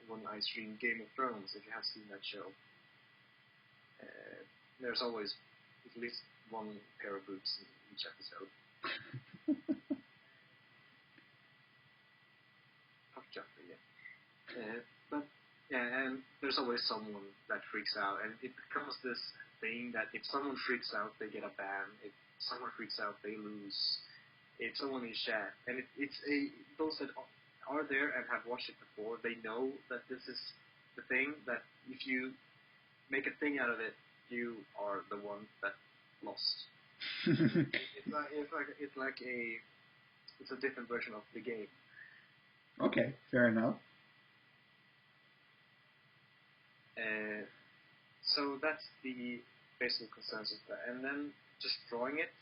when I stream Game of Thrones, if you have seen that show. There's always at least one pair of boobs in each episode. Tough Joffrey, yeah. But, yeah, and there's always someone that freaks out, and it becomes this thing that if someone freaks out, they get a ban. If someone freaks out, they lose. If someone is chat, and those that are there and have watched it before, they know that this is the thing, that if you make a thing out of it, you are the one that lost. It's a different version of the game. Okay, fair enough. So that's the basic consensus there. And then just drawing it,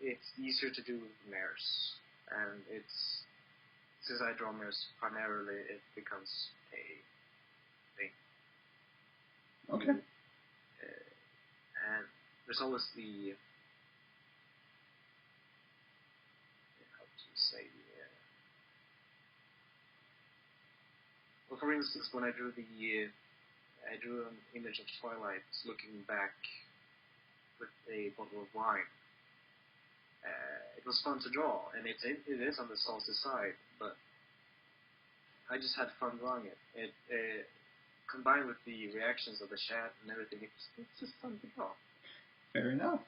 it's easier to do with mirrors. And since I draw mirrors primarily, it becomes a thing. Okay. And there's always the, how to say, well, for instance, when I drew an image of Twilight looking back with a bottle of wine. It was fun to draw, and it is on the saucy side, but I just had fun drawing it. It combined with the reactions of the chat and everything, it's just fun to draw. Fair enough.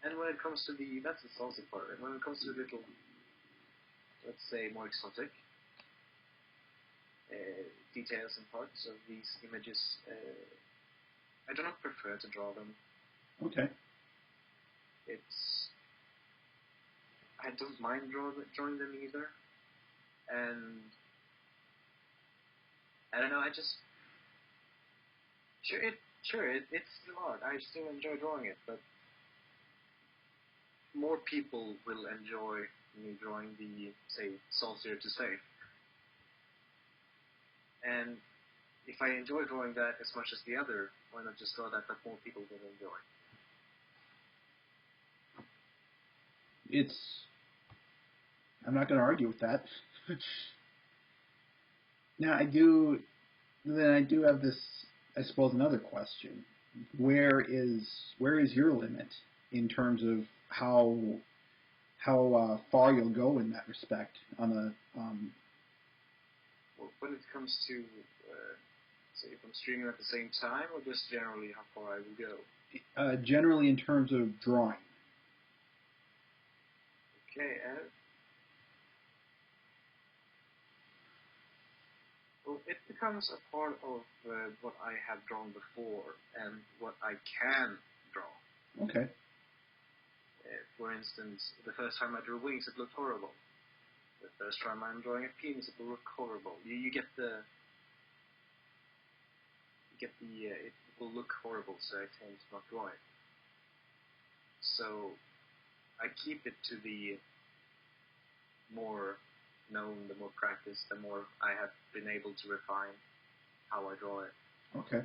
And when it comes to that's the saucy part. And when it comes to the little, let's say, more exotic details and parts of these images, I do not prefer to draw them. Okay. I don't mind drawing them either, and I don't know. It's still art. I still enjoy drawing it, but more people will enjoy me drawing the, say, saucier to safe. And if I enjoy drawing that as much as the other, why not just draw that more people will enjoy? I'm not going to argue with that. Now, I do have this, I suppose, another question. Where is your limit in terms of how far you'll go in that respect on a when it comes to say if I'm streaming at the same time, or just generally how far I will go? generally in terms of drawing? Okay. Well, it becomes a part of what I have drawn before and what I can draw. Okay. For instance, the first time I drew wings, it looked horrible. The first time I'm drawing a penis, it will look horrible. You get the it will look horrible, so I tend to not draw it. So I keep it to the more known, the more practiced, the more I have been able to refine how I draw it. Okay.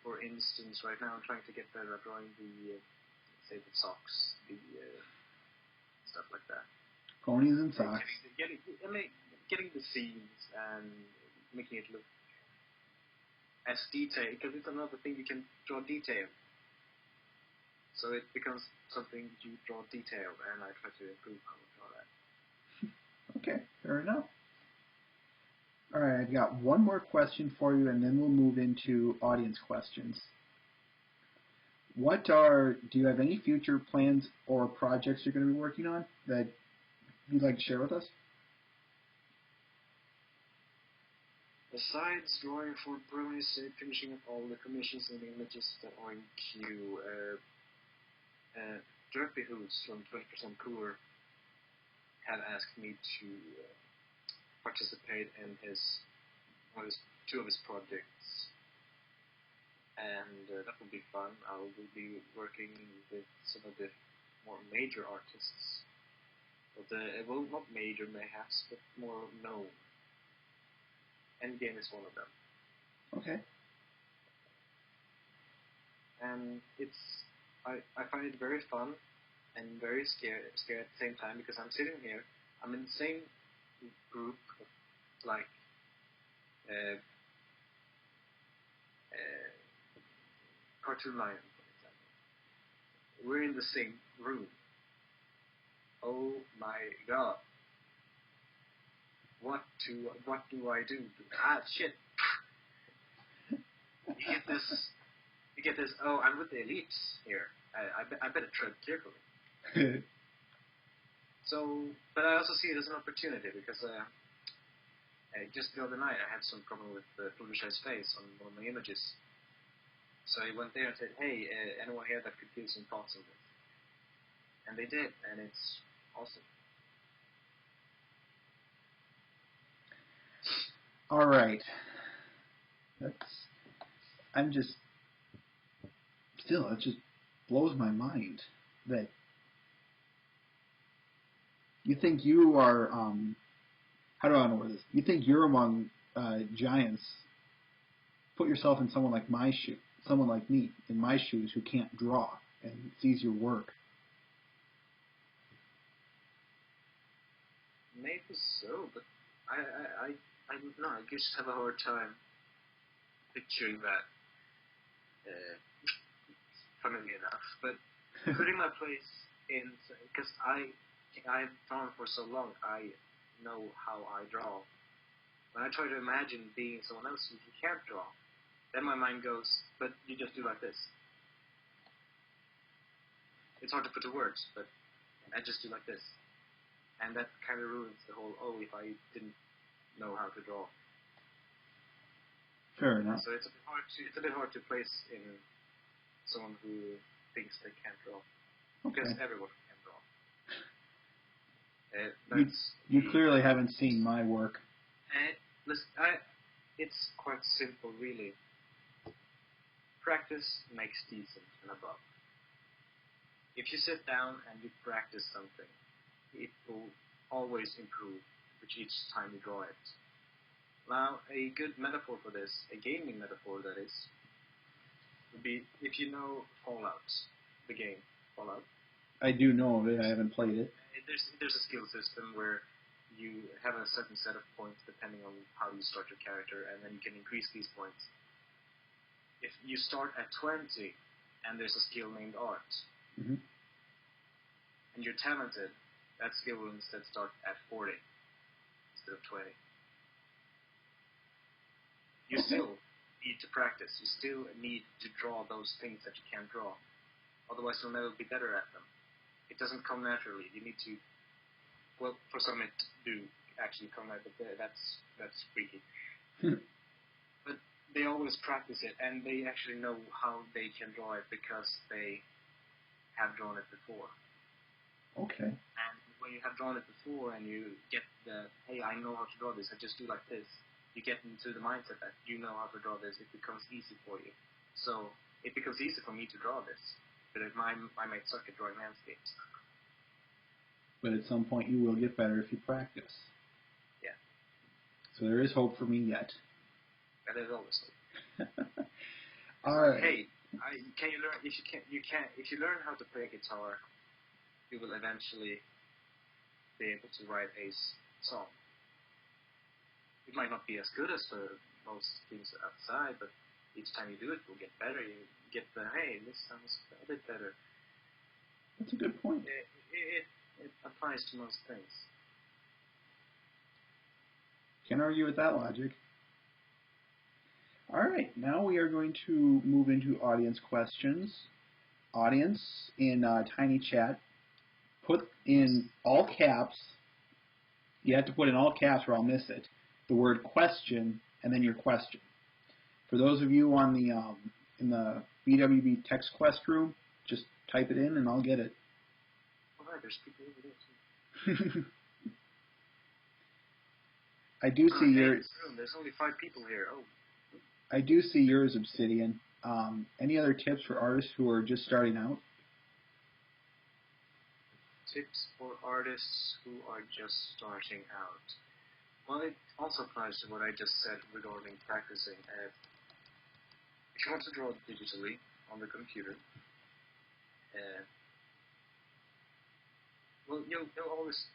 For instance, right now I'm trying to get better at drawing the, say, the socks, the stuff like that. Ponies and socks. Getting the seams and making it look as detailed, because it's another thing you can draw detail. So it becomes something you draw detail, and I try to improve how I draw that. Okay, fair enough. All right, I've got one more question for you, and then we'll move into audience questions. Do you have any future plans or projects you're going to be working on that you'd like to share with us? Besides drawing for Brony's finishing up all the commissions and images that are in queue, Derpy Hoots from 20% Cooler had asked me to participate in two of his projects, and that will be fun. I will be working with some of the more major artists, but well, not major mayhaps, but more known. Endgame is one of them. Okay. And I find it very fun and very scared at the same time, because I'm sitting here, I'm in the same group of, like, Cartoon Lion, for example. We're in the same room. Oh my god. What do I do? Ah, shit. You get this, oh, I'm with the elites here. I better tread carefully. So, but I also see it as an opportunity, because just the other night I had some problem with Fluttershy's face on one of my images. So I went there and said, hey, anyone here that could give some thoughts on this? And they did, and it's awesome. All right. It just blows my mind that you think you are, how do I know this? You think you're among giants. Put yourself in someone like someone like me, in my shoes, who can't draw and sees your work. Maybe so, but I don't know. I just have a hard time picturing that. Funnily enough, but putting my place in, because I've drawn for so long, I know how I draw. When I try to imagine being someone else who can't draw, then my mind goes, but you just do like this. It's hard to put to words, but I just do like this. And that kind of ruins the whole, if I didn't know how to draw. Fair enough. So it's a bit hard to place in someone who thinks they can't draw. Okay. Because everyone can draw. You clearly haven't seen my work. Listen, it's quite simple, really. Practice makes decent and above. If you sit down and you practice something, it will always improve with each time you draw it. Now, a good metaphor for this, a gaming metaphor that is, would be if you know Fallout, the game Fallout. I do know of it. I haven't played it. There's a skill system where you have a certain set of points depending on how you start your character, and then you can increase these points. If you start at 20 and there's a skill named Art, and you're talented, that skill will instead start at 40 instead of 20. You still need to practice. You still need to draw those things that you can't draw. Otherwise, you'll never be better at them. It doesn't come naturally. You need to, well, for some it do actually come naturally, but that's freaky. But they always practice it, and they actually know how they can draw it because they have drawn it before. Okay. And when you have drawn it before and you get the, hey, I know how to draw this, I just do like this, you get into the mindset that you know how to draw this, it becomes easy for you. So it becomes easy for me to draw this, but I might suck at drawing landscapes. But at some point you will get better if you practice. Yeah. So there is hope for me yet. That is always hope. All right. Hey, can you learn? If you learn how to play guitar, you will eventually be able to write a song. It might not be as good as the most things outside, but each time you do it, you'll get better. You get the, hey, this sounds a bit better. That's a good point. It applies to most things. Can't argue with that logic. All right, now we are going to move into audience questions. Audience, in Tiny Chat, put in all caps. You have to put in all caps or I'll miss it. The word question and then your question. For those of you on the in the BwB text quest room, just type it in and I'll get it. All right, there's people over there too. I do see yours. There's only 5 people here. Oh. I do see yours, Obsidian. Any other tips for artists who are just starting out? Tips for artists who are just starting out. Well, it also applies to what I just said regarding practicing. If you want to draw digitally on the computer, well, you'll always.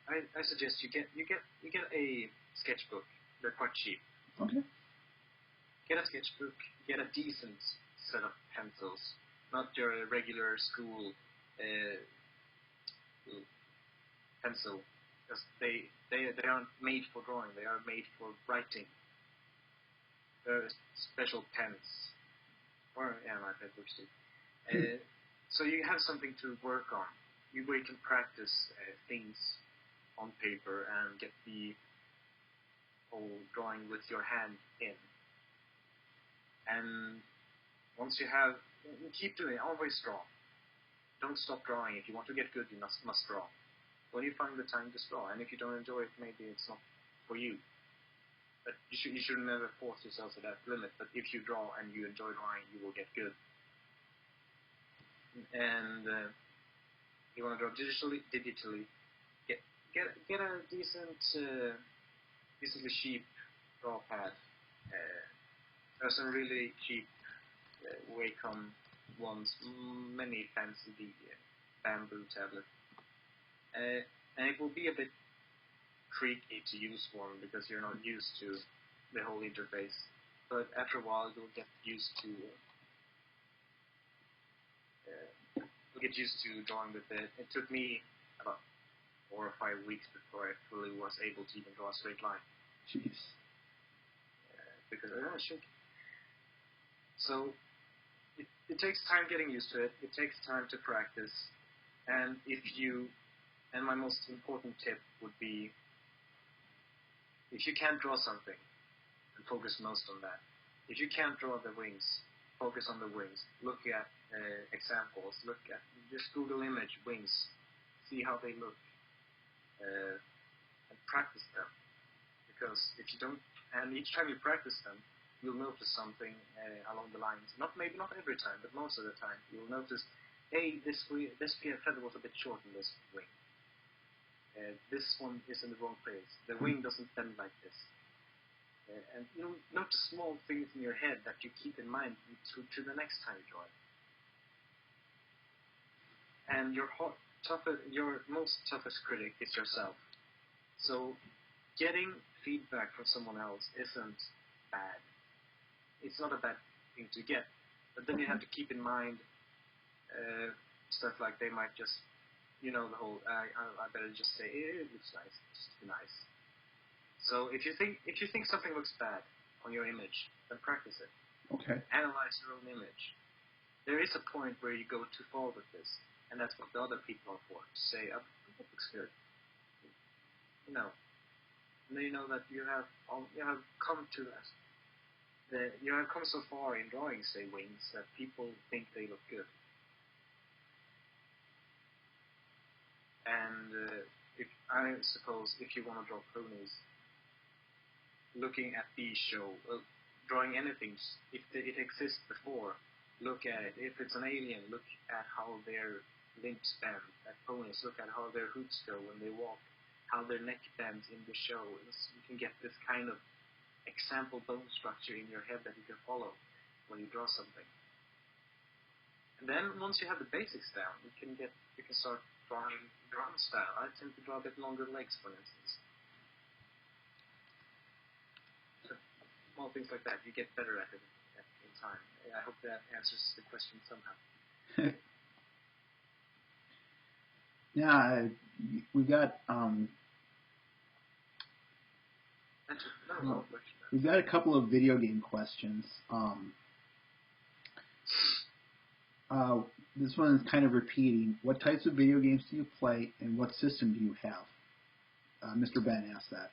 I suggest you get a sketchbook. They're quite cheap. Okay. Get a sketchbook. Get a decent set of pencils, not your regular school pencil, because they aren't made for drawing. They are made for writing. They're special pens, or my pen books too. So you have something to work on. Where you can practice things on paper and get the whole drawing with your hand in. And once you keep doing it, always draw. Don't stop drawing. If you want to get good, you must draw. When you find the time, just draw. And if you don't enjoy it, maybe it's not for you. But you should never force yourself to that limit. But if you draw and you enjoy drawing, you will get good. And you want to draw digitally, get a decently cheap draw pad. There's some really cheap Wacom ones, many fancy bamboo tablet. And it will be a bit tricky to use one because you're not used to the whole interface. But after a while, you'll get used to drawing with it. It took me about 4 or 5 weeks before I fully was able to even draw a straight line. Jeez. Because I was shaking. So it takes time getting used to it. It takes time to practice. And my most important tip would be, if you can't draw something, then focus most on that. If you can't draw the wings, focus on the wings. Look at examples. Just Google image wings. See how they look. And practice them. Because if you don't, and each time you practice them, you'll notice something along the lines. Maybe not every time, but most of the time, you'll notice, hey, this feather was a bit short in this wing. This one is in the wrong place. The wing doesn't bend like this. And you'll notice small things in your head that you keep in mind to the next time you draw it. And your most toughest critic is yourself. So getting feedback from someone else isn't bad. It's not a bad thing to get. But then you have to keep in mind stuff like they might just, the whole, I better just say, it looks nice, just be nice. So if you think something looks bad on your image, then practice it. Okay. Analyze your own image. There is a point where you go too far with this, and that's what the other people are for. To say, oh, that looks good. You know. And then you know that you have come to that. You have come so far in drawing, say, wings, that people think they look good. And I suppose if you want to draw ponies, looking at the show, drawing anything, if it exists before, look at it. If it's an alien, look at how their limbs bend. At ponies, look at how their hooves go when they walk, how their neck bends in the show. You can get this kind of example bone structure in your head that you can follow when you draw something. And then once you have the basics down, you can start drawing drum style. I tend to draw a bit longer legs, for instance. So, small things like that, you get better at it in time. I hope that answers the question somehow. Yeah, we got we've got a couple of video game questions. This one is kind of repeating. What types of video games do you play, and what system do you have? Mr. Ben asked that.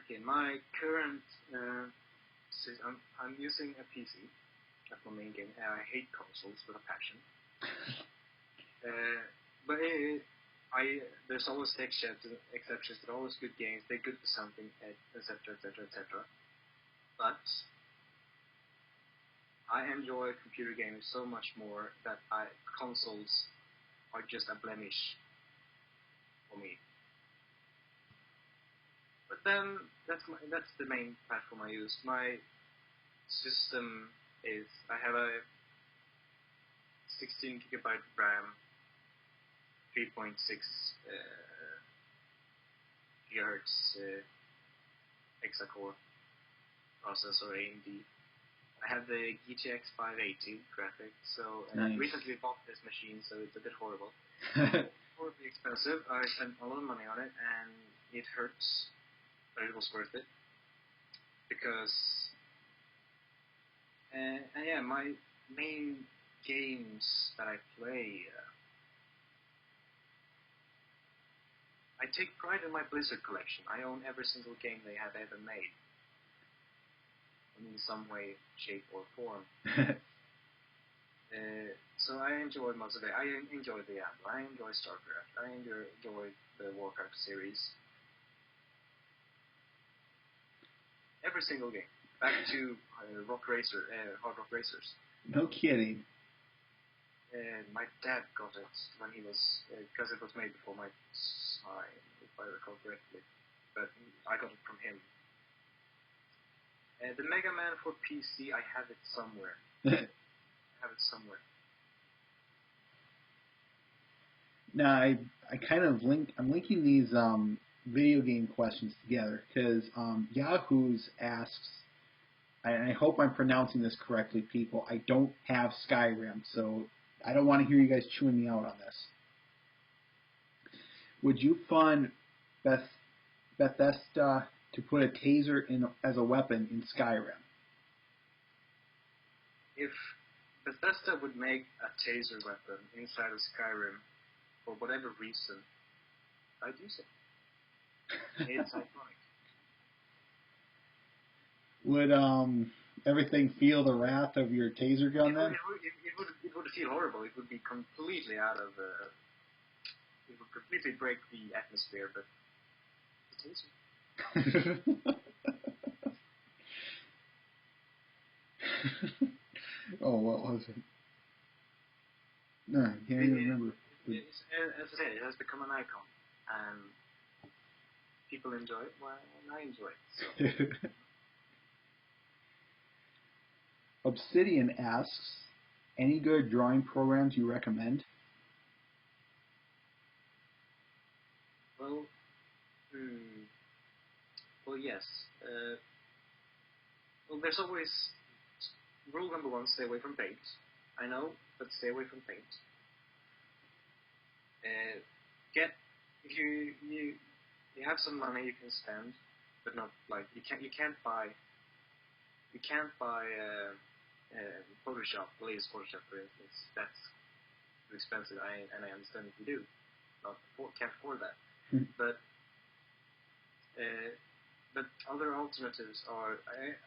Okay, my current I'm using a PC. That's my main game. I hate consoles with a passion. But there's always exceptions. There are always good games. They're good for something, etc., etc., etc. But I enjoy computer games so much more that consoles are just a blemish for me. But then that's the main platform I use. My system is I have a 16 gigabyte RAM, 3.6 gigahertz hexa-core processor AMD. I have the GTX 580 graphics, so I recently bought this machine, so it's a bit horrible. Horribly expensive. I spent a lot of money on it, and it hurts, but it was worth it. Because, my main games that I play, I take pride in my Blizzard collection. I own every single game they have ever made. In some way, shape, or form. So I enjoy most of it. I enjoy Diablo. I enjoy StarCraft. I enjoy the Warcraft series. Every single game. Back to Hard Rock Racers. No kidding. My dad got it when he was, because it was made before my time, if I recall correctly. But I got it from him. The Mega Man for PC, I have it somewhere. Now, I kind of I'm linking these video game questions together because Yahoo's asks, and I hope I'm pronouncing this correctly, people, I don't have Skyrim, so I don't want to hear you guys chewing me out on this. Would you fund Bethesda to put a taser in as a weapon in Skyrim? If Bethesda would make a taser weapon inside of Skyrim, for whatever reason, I'd use it. It's iconic. Would everything feel the wrath of your taser gun then? It would feel horrible. It would be completely out of it would completely break the atmosphere, but the taser. Oh, what was it? No, I can't even remember. As I said, it has become an icon, and people enjoy it, well, and I enjoy it. So. Obsidian asks, any good drawing programs you recommend? Well, yes. Well, there's always rule number one: stay away from paint. I know, but stay away from paint. If you have some money you can spend, but not like you can't buy Photoshop, the latest Photoshop, for instance, that's too expensive. I understand if you do, can't afford that. But other alternatives are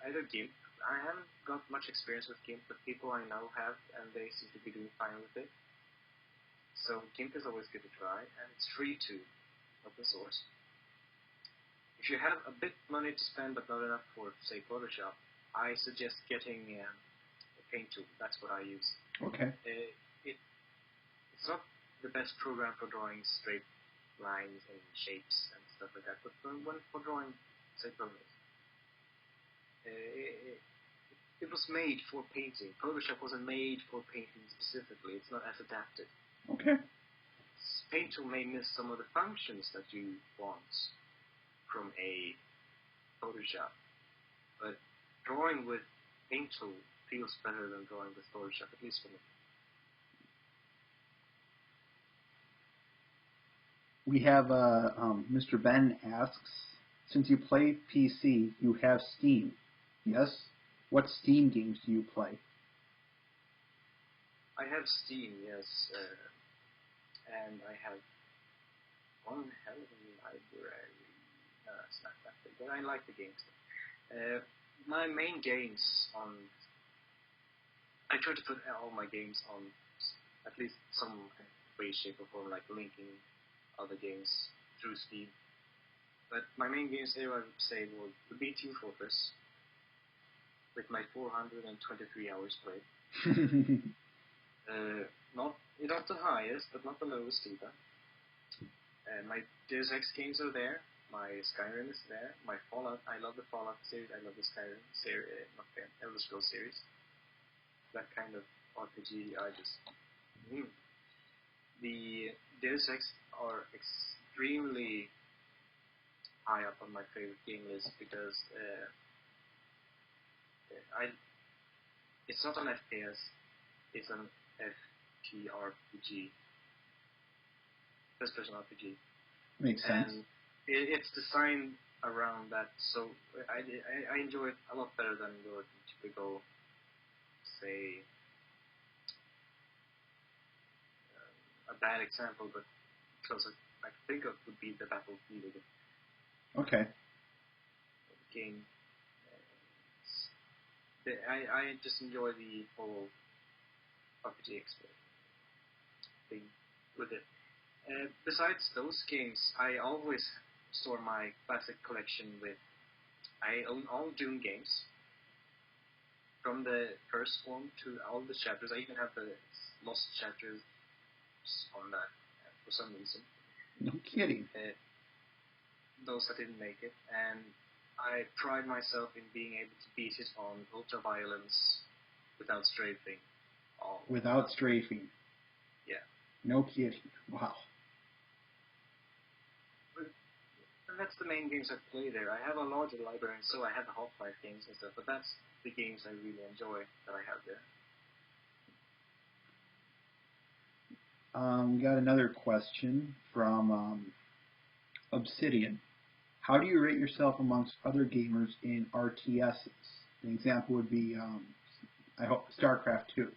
either GIMP. I haven't got much experience with GIMP, but people I know have, and they seem to be doing fine with it. So GIMP is always good to try, and it's free too, open source. If you have a bit money to spend but not enough for, say, Photoshop, I suggest getting a paint tool. That's what I use. Okay. It's not the best program for drawing straight lines and shapes and stuff like that, but for drawing, say, photos. It was made for painting. Photoshop wasn't made for painting specifically. It's not as adapted. Okay. Paint tool may miss some of the functions that you want from a Photoshop, but drawing with paint tool feels better than drawing with Photoshop, at least for me. We have Mr. Ben asks, since you play PC, you have Steam, yes? What Steam games do you play? I have Steam, yes, and I have one hell of a library. No, it's not that big, but I like the games. My main games on... I try to put all my games on at least some way, shape, or form, like linking other games through Steam. But my main games here, I would say, would be Team Fortress, with my 423 hours played. Not the highest, but not the lowest either. My Deus Ex games are there. My Skyrim is there. My Fallout, I love the Fallout series. I love the Skyrim series, not the Elder Scrolls series. That kind of RPG, I just... The Deus Ex are extremely high up on my favorite game list because it's not an FPS, it's an FPRPG, first person RPG. Makes sense. And it's designed around that, so I enjoy it a lot better than your typical, say, a bad example, but closest I can think of would be the Battlefield Okay. game. I just enjoy the whole RPG thing with it. Besides those games, I always store my classic collection with... I own all Doom games, from the first one to all the chapters. I even have the lost chapters on that for some reason. No kidding. Those that didn't make it, and I pride myself in being able to beat it on ultra-violence without strafing. Without strafing? Yeah. No kidding. Wow. And that's the main games I play there. I have a larger library, and so I have the Half-Life games and stuff, but that's the games I really enjoy that I have there. We got another question from Obsidian. How do you rate yourself amongst other gamers in RTSs? An example would be, I hope, StarCraft 2.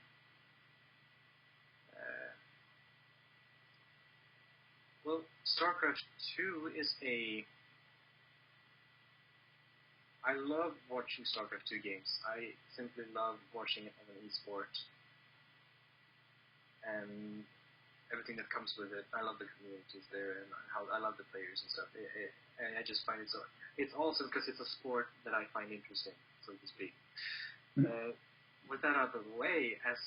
Well, StarCraft 2 is I love watching StarCraft 2 games. I simply love watching it as an esport. And everything that comes with it. I love the communities there, and I love the players and stuff. And I just find it so... It's awesome because it's a sport that I find interesting, so to speak. With that out of the way, as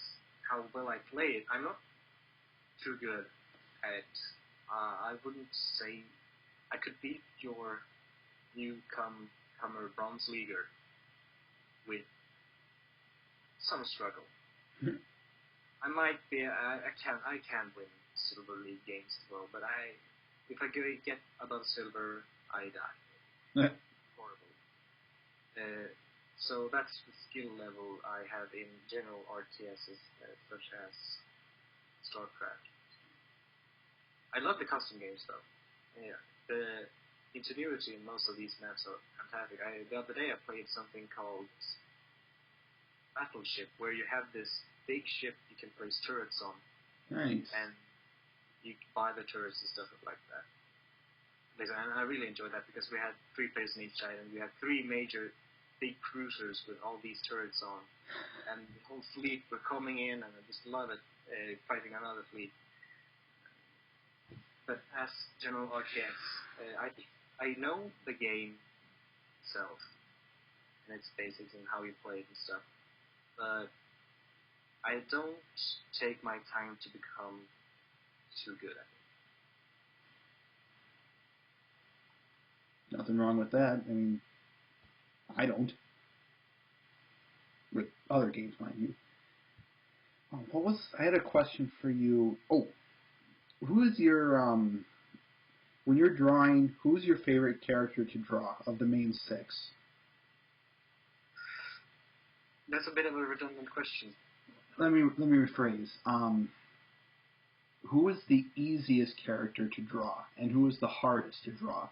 how well I play it, I'm not too good at it. I wouldn't say... I could beat your newcomer Bronze Leaguer with some struggle. I might be... I can win Silver League games as well, but if I get above Silver, I die. Horrible. So that's the skill level I have in general RTSs, such as StarCraft. I love the custom games though. Yeah, the ingenuity in most of these maps are fantastic. The other day I played something called battleship where you have this big ship you can place turrets on. Nice. And you buy the turrets and stuff like that. And I really enjoyed that because we had 3 players on each side, and we had 3 major big cruisers with all these turrets on. And the whole fleet were coming in, and I just love it, fighting another fleet. But as general RTS, I know the game itself, and its basics and how you play it and stuff. But I don't take my time to become too good at it. Nothing wrong with that. I mean, I don't. With other games, mind you. I had a question for you. Oh, who is your, when you're drawing, who's your favorite character to draw of the main 6? That's a bit of a redundant question. Let me rephrase. Who is the easiest character to draw, and who is the hardest to draw?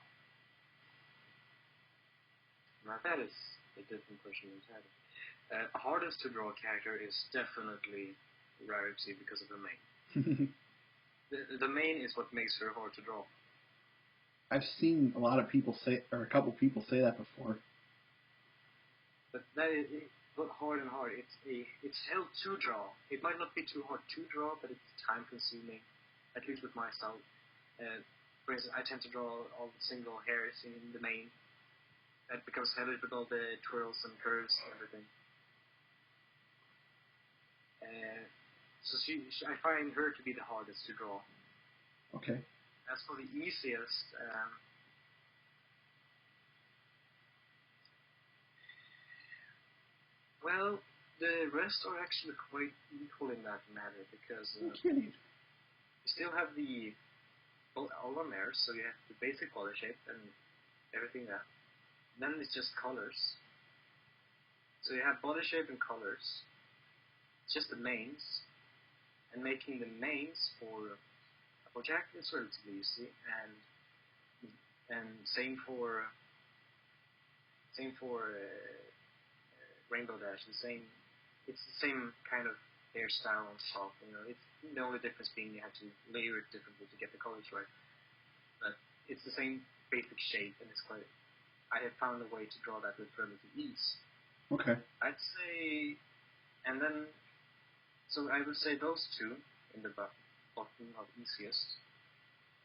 Now that is a different question entirely. Hardest to draw character is definitely Rarity because of the main. The main is what makes her hard to draw. I've seen a lot of people say, or a couple people say that before. But that is not hard and hard. It's hell to draw. It might not be too hard to draw, but it's time consuming. At least with my style. For instance, I tend to draw all the single hairs in the main. That becomes heavy with all the twirls and curves and everything. So I find her to be the hardest to draw. Okay. As for the easiest, well, the rest are actually quite equal in that matter because you still have all on there, so you have the basic body shape and everything there. Then it's just colors. So you have body shape and colors. It's just the mains. And making the mains for Applejack is relatively easy, and same for Rainbow Dash. It's the same kind of hairstyle on top. It's the only difference being you have to layer it differently to get the colors right. But it's the same basic shape, and I have found a way to draw that with relative ease. Okay. I'd say, and then. So I would say those 2 in the bottom of easiest.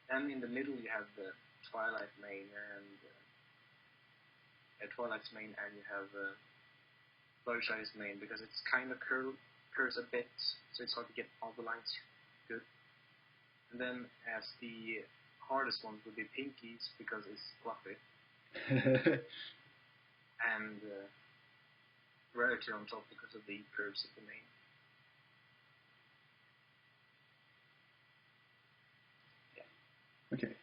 Then in the middle you have the Twilight main and Twilight's main, and you have Flourish's main because it's kind of curves a bit, so it's hard to get all the lines good. And then as the hardest one would be Pinky's because it's fluffy. And Rarity on top because of the curves of the main. Okay.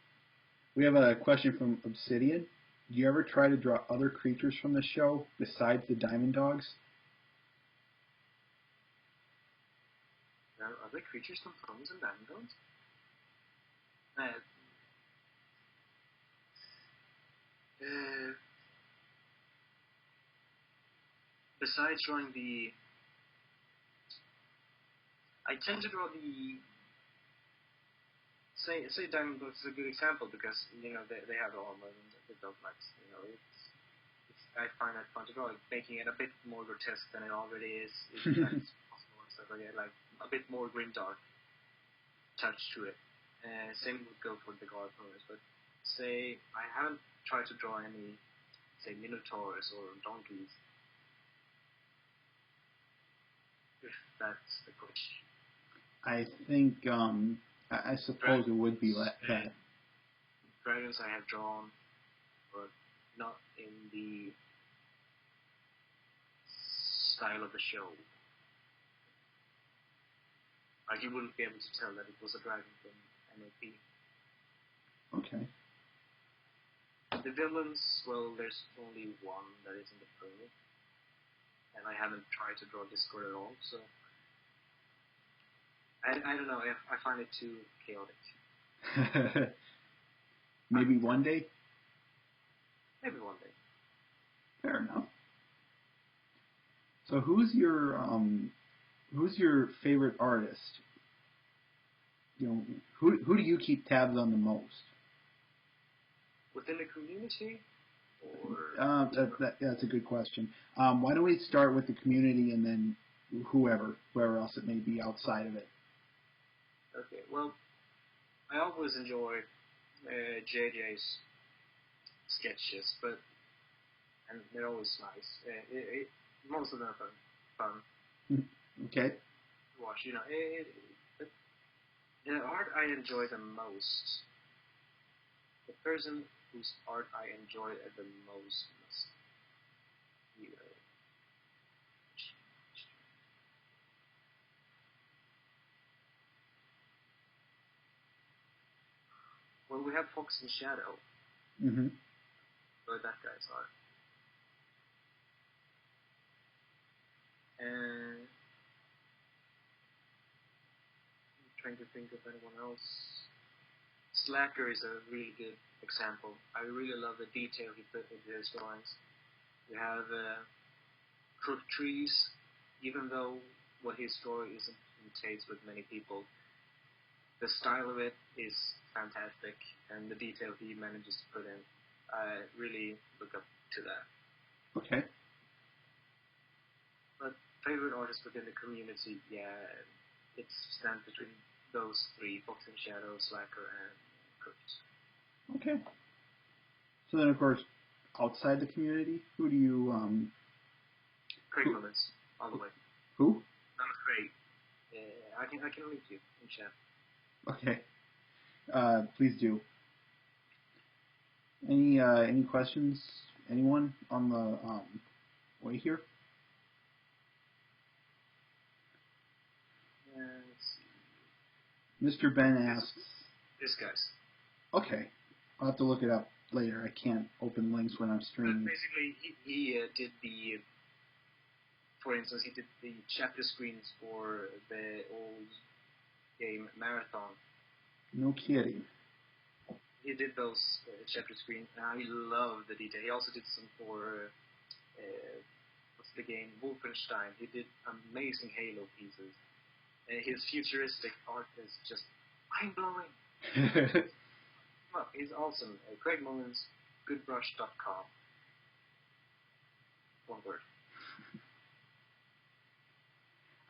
We have a question from Obsidian. Do you ever try to draw other creatures from the show besides the Diamond Dogs? There are other creatures from Phones and Diamond Dogs? Besides drawing I tend to draw Say Diamond Dogs is a good example because they have the armor and the dog lights. I find that fun to draw, making it a bit more grotesque than it already is. It's possible and stuff like that, like a bit more grimdark touch to it. Same would go for the Gargoyles, but say I haven't tried to draw any, say, Minotaurs or donkeys. If that's the question. I think. I suppose it would be that. Dragons I have drawn, but not in the style of the show. Like you wouldn't be able to tell that it was a dragon from MAP. Okay. The villains, well, there's only one that is in the pro, and I haven't tried to draw Discord at all, so I don't know. I find it too chaotic. Maybe one day? Maybe one day. Fair enough. So who's your favorite artist? Who do you keep tabs on the most? Within the community, or that's a good question. Why don't we start with the community and then whoever else it may be outside of it. Okay. Well, I always enjoy JJ's sketches, and they're always nice. Most of them are fun. Okay. To watch, the art I enjoy the most, the person whose art I enjoy the most must be. Well, we have Fox and Shadow. Mm-hmm. Enjoy that guy's art. And I'm trying to think of anyone else. Slacker is a really good example. I really love the detail he put into his drawings. We have Crook Trees, even though what his story isn't in taste with many people, the style of it is fantastic, and the detail he manages to put in, I really look up to that. Okay. But favorite artists within the community, it stands between those three: Fox and Shadow, Slacker, and Crooks. Okay. So then, of course, outside the community, who do you Craig Mullins, all the way. Who? Not Craig. I can link you in chat. Okay. Please do. Any questions? Anyone on the way here? Mr. Ben asks. This guy's. Okay. I'll have to look it up later. I can't open links when I'm streaming. But basically, he did the. For instance, he did the chapter screens for the old game Marathon. No kidding. He did those chapter screens, and I love the detail. He also did some for what's the game, Wolfenstein. He did amazing Halo pieces. His futuristic art is just mind-blowing. Well, he's awesome. Craig Mullins, goodbrush.com. One word.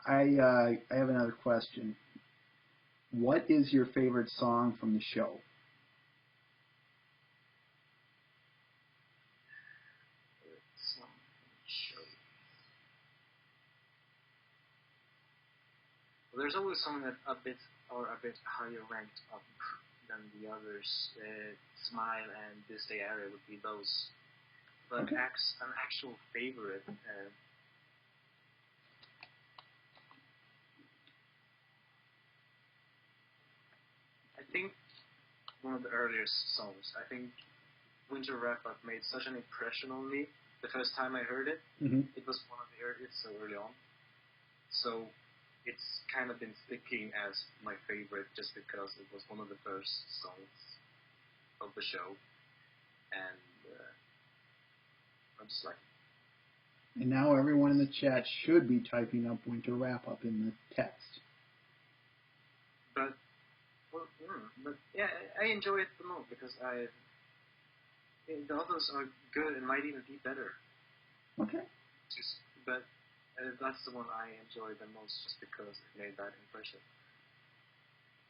I have another question. What is your favorite song from the show? Well, there's always something that a bit higher ranked up than the others. Smile and This Day Area would be those. But okay. An actual favorite. I think one of the earliest songs. I think Winter Wrap Up made such an impression on me the first time I heard it. Mm-hmm. It was one of the earliest, so early on. So it's kind of been sticking as my favorite just because it was one of the first songs of the show. And I'm just like. And now everyone in the chat should be typing up Winter Wrap Up in the text. But yeah, I enjoy it the most because the others are good and might even be better. Okay. But that's the one I enjoy the most just because it made that impression.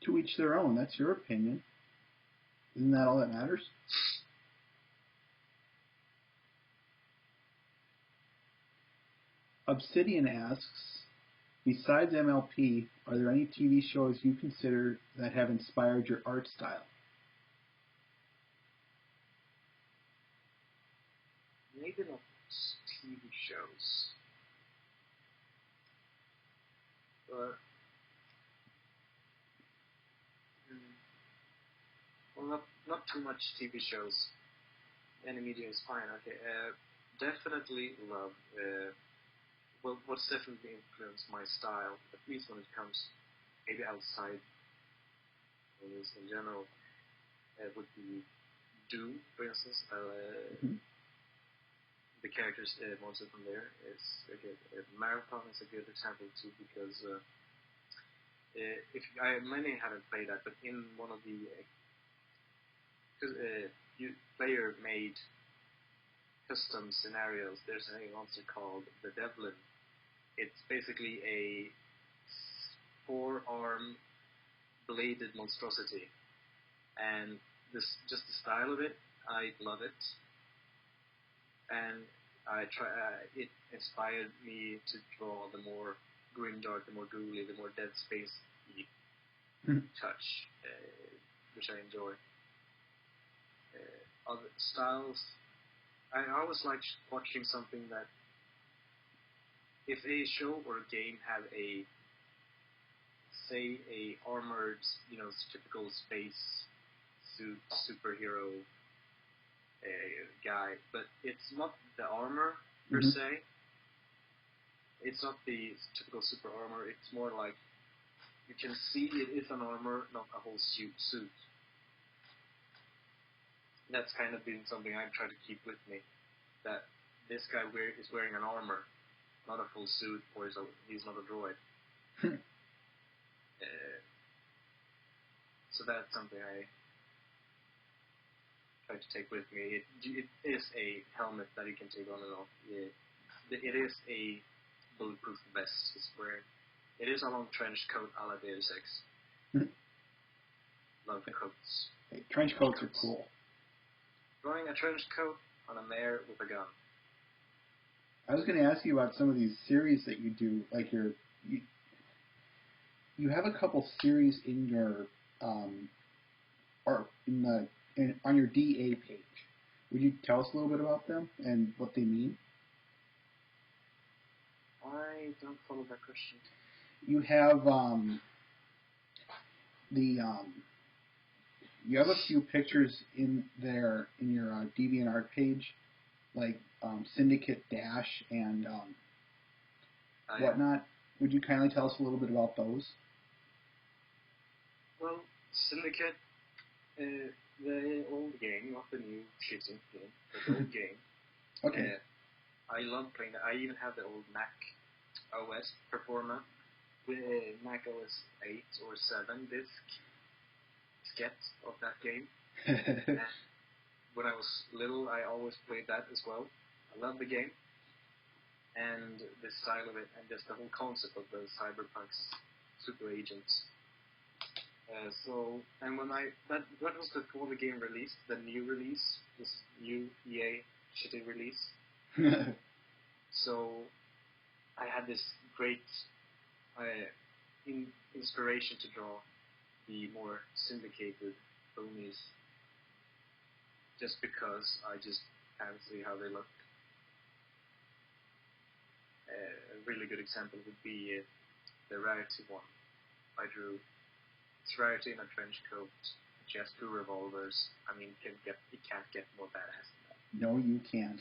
To each their own. That's your opinion. Isn't that all that matters? Obsidian asks, besides MLP, are there any TV shows you consider that have inspired your art style? Maybe not TV shows. But well, not too much TV shows. Any media is fine. Okay, definitely love. Well, what's definitely influenced my style, at least when it comes maybe outside movies in general, would be Doom, for instance. the characters, most of them there is a good. Marathon is a good example too because if many haven't played that, but in one of the player made custom scenarios, there's a monster called the Devlin. It's basically a 4-arm bladed monstrosity, and just the style of it, I love it. And it inspired me to draw the more grimdark, the more ghouly, the more Dead Space-y touch, which I enjoy. Other styles, I always like watching something that, if a show or a game have say a armored, typical space suit superhero guy, but it's not the armor per se. It's not the typical super armor. It's more like you can see it is an armor, not a whole suit. That's kind of been something I try to keep with me. That this guy is wearing an armor, not a full suit, or he's not a droid. So that's something I try to take with me. It is a helmet that you can take on and off. It is a bulletproof vest he's wearing. It is a long trench coat a la Deus Ex. Love coats. Hey, trench coats are cool. Throwing a trench coat on a mare with a gun. I was going to ask you about some of these series that you do, like you have a couple series in your or on your DA page. Would you tell us a little bit about them and what they mean? I don't follow that question. You have you have a few pictures in there in your DeviantArt page, like Syndicate Dash and whatnot. Would you kindly tell us a little bit about those? Well, Syndicate, the old game, not the new shitty game, but the old game. Okay. I love playing that. I even have the old Mac OS Performa with Mac OS 8 or 7 diskette of that game. And when I was little, I always played that as well. I love the game and the style of it, and just the whole concept of the cyberpunks, super agents. And when that was before the game released, the new release, this new EA shitty release. So I had this great inspiration to draw the more syndicated ponies, just because I just fancy how they look. A really good example would be the Rarity one. I drew it's Rarity in a trench coat, just 2 revolvers. I mean, it can't get more badass than that. No, you can't.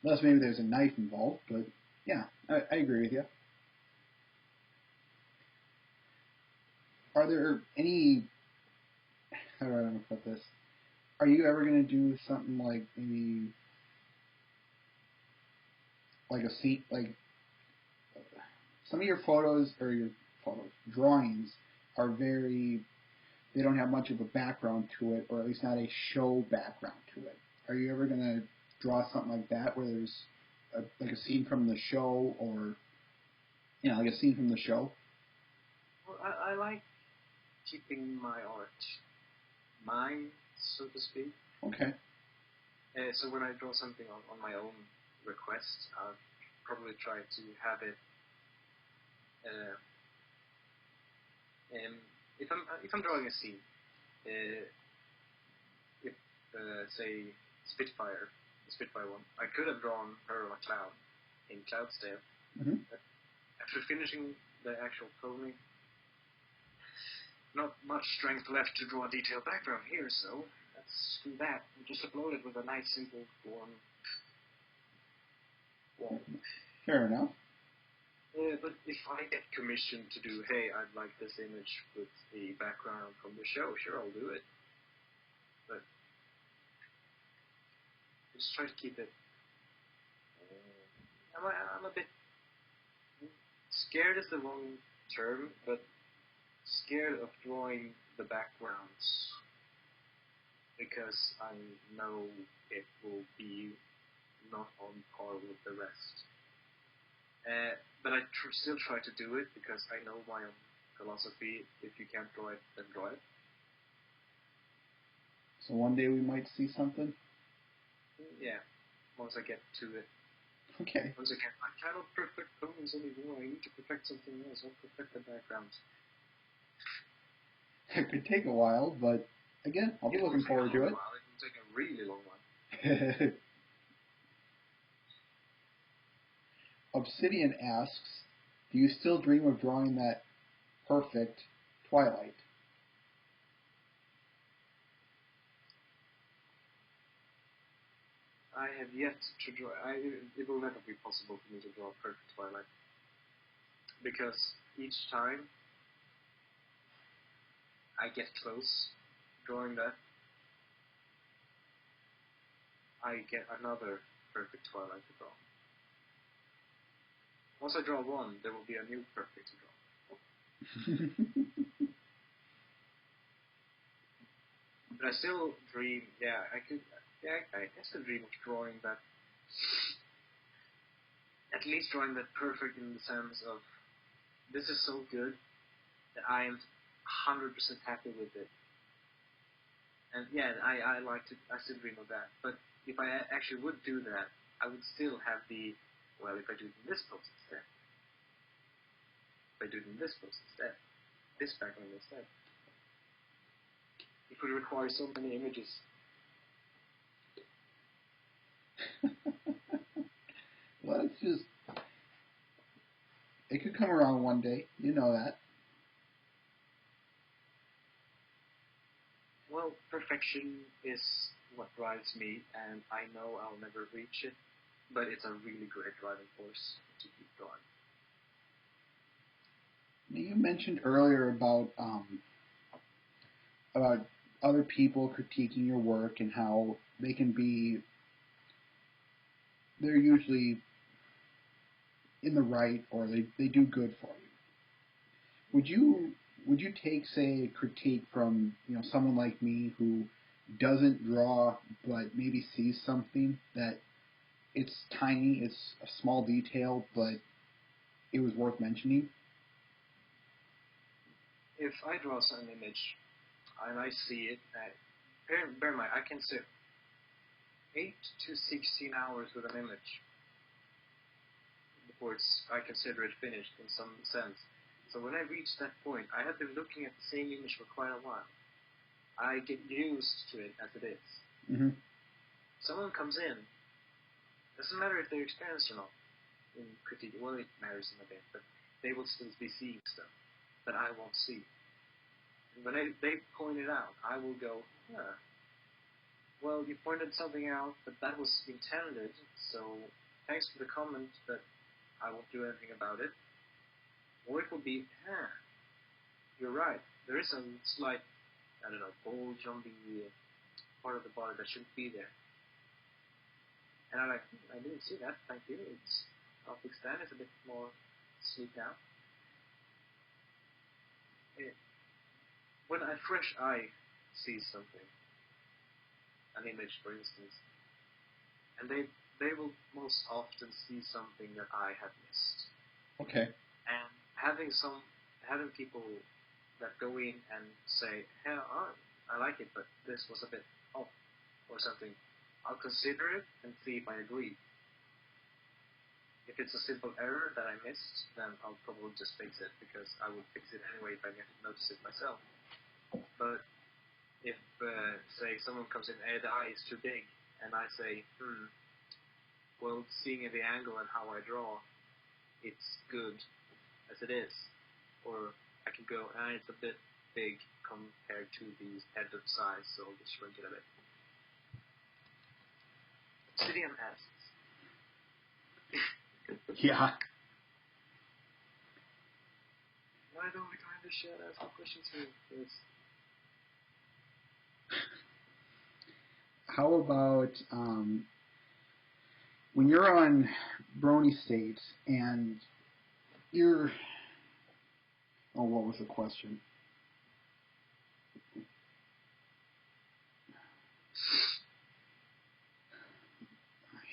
Unless maybe there's a knife involved, but yeah, I agree with you. Are there any, how do I want to put this? Are you ever going to do something like maybe like a scene, like some of your drawings are they don't have much of a background to it, or at least not a show background to it. Are you ever going to draw something like that where there's like a scene from the show, or like a scene from the show? Well, I like keeping my art mine, so to speak. Okay. So when I draw something on my own request, I'll probably try to have it. If I'm drawing a scene, if say Spitfire, the Spitfire one, I could have drawn her on a cloud in Cloudsdale. Mm-hmm. After finishing the actual pony, not much strength left to draw a detailed background here, so let's do that. We'll just upload it with a nice simple form wall. Fair enough. But if I get commissioned to do, hey, I'd like this image with the background from the show, sure, I'll do it. But just try to keep it. I'm a bit scared is the wrong term, but scared of drawing the backgrounds because I know it will be not on par with the rest. But I still try to do it because I know my own philosophy. If you can't draw it, then draw it. So one day we might see something? Yeah, once I get to it. Okay. Once again, I cannot perfect bones anymore. I need to perfect something else. I'll perfect the background. It could take a while, but again, I'll be looking forward to it. It will take a really long while. Obsidian asks, do you still dream of drawing that perfect Twilight? I have yet to draw. It will never be possible for me to draw a perfect Twilight. Because each time I get close drawing that, I get another perfect Twilight to draw. Once I draw one, there will be a new perfect to draw. But I still dream, I still dream of drawing that, at least drawing that perfect in the sense of, this is so good that I am 100% happy with it. And I still dream of that. But if I actually would do that, I would still have if I do it in this pose instead. If I do it in this pose instead. This background instead. It would require so many images. Well, it's just... It could come around one day. You know that. Well, perfection is what drives me, and I know I'll never reach it, but it's a really great driving force to keep drawing. You mentioned earlier about other people critiquing your work and how they're usually in the right, or they do good for you. Would you take, say, a critique from someone like me who doesn't draw but maybe sees something that it's tiny, it's a small detail, but it was worth mentioning? If I draw an image and I see it, bear in mind, I can sit 8 to 16 hours with an image before I consider it finished in some sense. So when I reach that point, I have been looking at the same image for quite a while. I get used to it as it is. Mm-hmm. Someone comes in, doesn't matter if they're experienced or not in critique, well, it matters in a bit, but they will still be seeing stuff that I won't see. And when they point it out, I will go, well, you pointed something out, but that was intended, so thanks for the comment, but I won't do anything about it. Or it will be, you're right, there is a slight, bulge on the part of the body that shouldn't be there. And I'm like, I didn't see that, thank you, it's I'll fix that, it's a bit more sleek out. When a fresh eye sees something, an image for instance, and they will most often see something that I have missed. Okay. And having people that go in and say, hey, I like it, but this was a bit off or something, I'll consider it and see if I agree. If it's a simple error that I missed, then I'll probably just fix it, because I would fix it anyway if I notice it myself. But if, say, someone comes in, the eye is too big, and I say, well, seeing the angle and how I draw, it's good as it is. Or I can go, it's a bit big compared to the head of size, so I'll just shrink it a bit. Obsidian asks. Yeah. Why don't we kind of share ask the questions here? Yes. How about when you're on Brony State and you're... Oh, what was the question?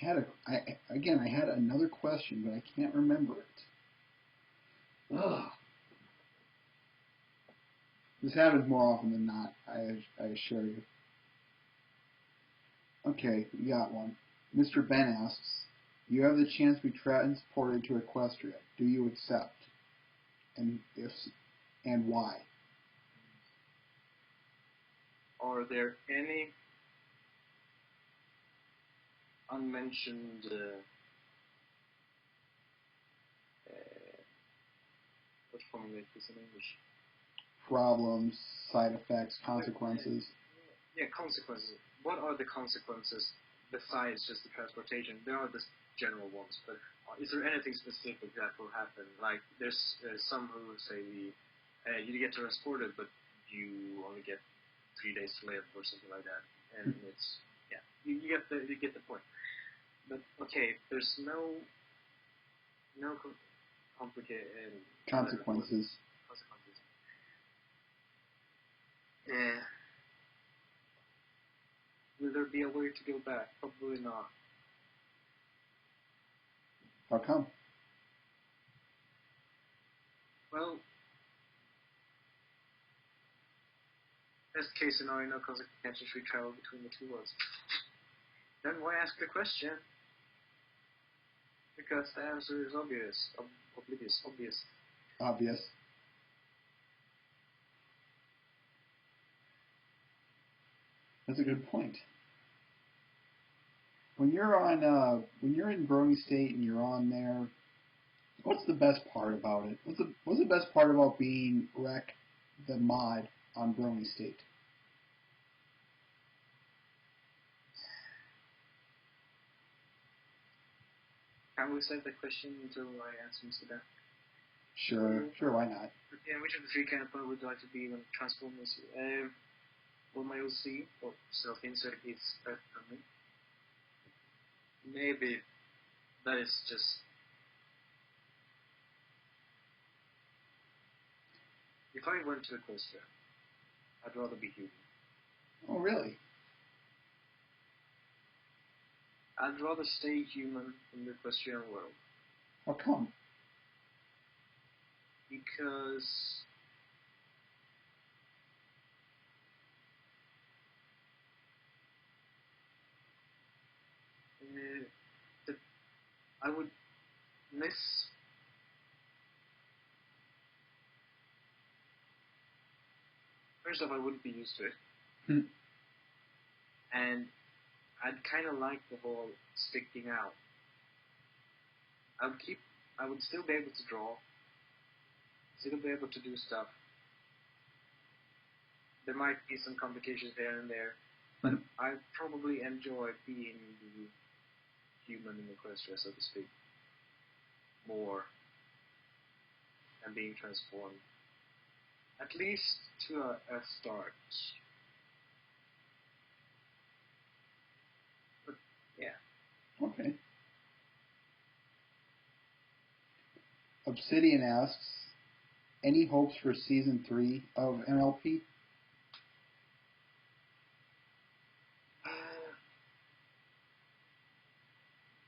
I had another question, but I can't remember it. Ugh. This happens more often than not, I assure you. Okay, we got one. Mr. Ben asks, you have the chance to be transported to Equestria. Do you accept? And why? Are there any unmentioned what formulate this in English? Problems, side effects, consequences. Yeah, consequences. What are the consequences besides just the transportation? There are the general ones, but is there anything specific that will happen? Like, there's some who say you get transported, but you only get 3 days to live or something like that, and it's you get the point. But okay, there's no complicated consequences. Will there be a way to go back? Probably not. How come? Well, best case scenario, no consequences, we travel between the two worlds. Then why ask the question? Because the answer is obvious. Obvious. That's a good point. When you're in Brony State and you're on there, what's the best part about it? What's the best part about being Wrek, the mod, on Brony State? Can we save that question until I answer Mr. Dan? Sure, why not? Yeah, which of the three characters would you like to be when Transformers? Well, my OC, or self-insert, is better for me. Maybe that is just... If I went to Equestria, I'd rather be human. Oh, really? I'd rather stay human in the Equestrian world. How come? Because... I would miss... First off, I wouldn't be used to it. And I'd kind of like the whole sticking out. I would still be able to draw, still be able to do stuff. There might be some complications there and there, but I probably enjoy being the human in Equestria, so to speak, more than being transformed. At least to a start. But, yeah. Okay. Obsidian asks, any hopes for Season 3 of MLP?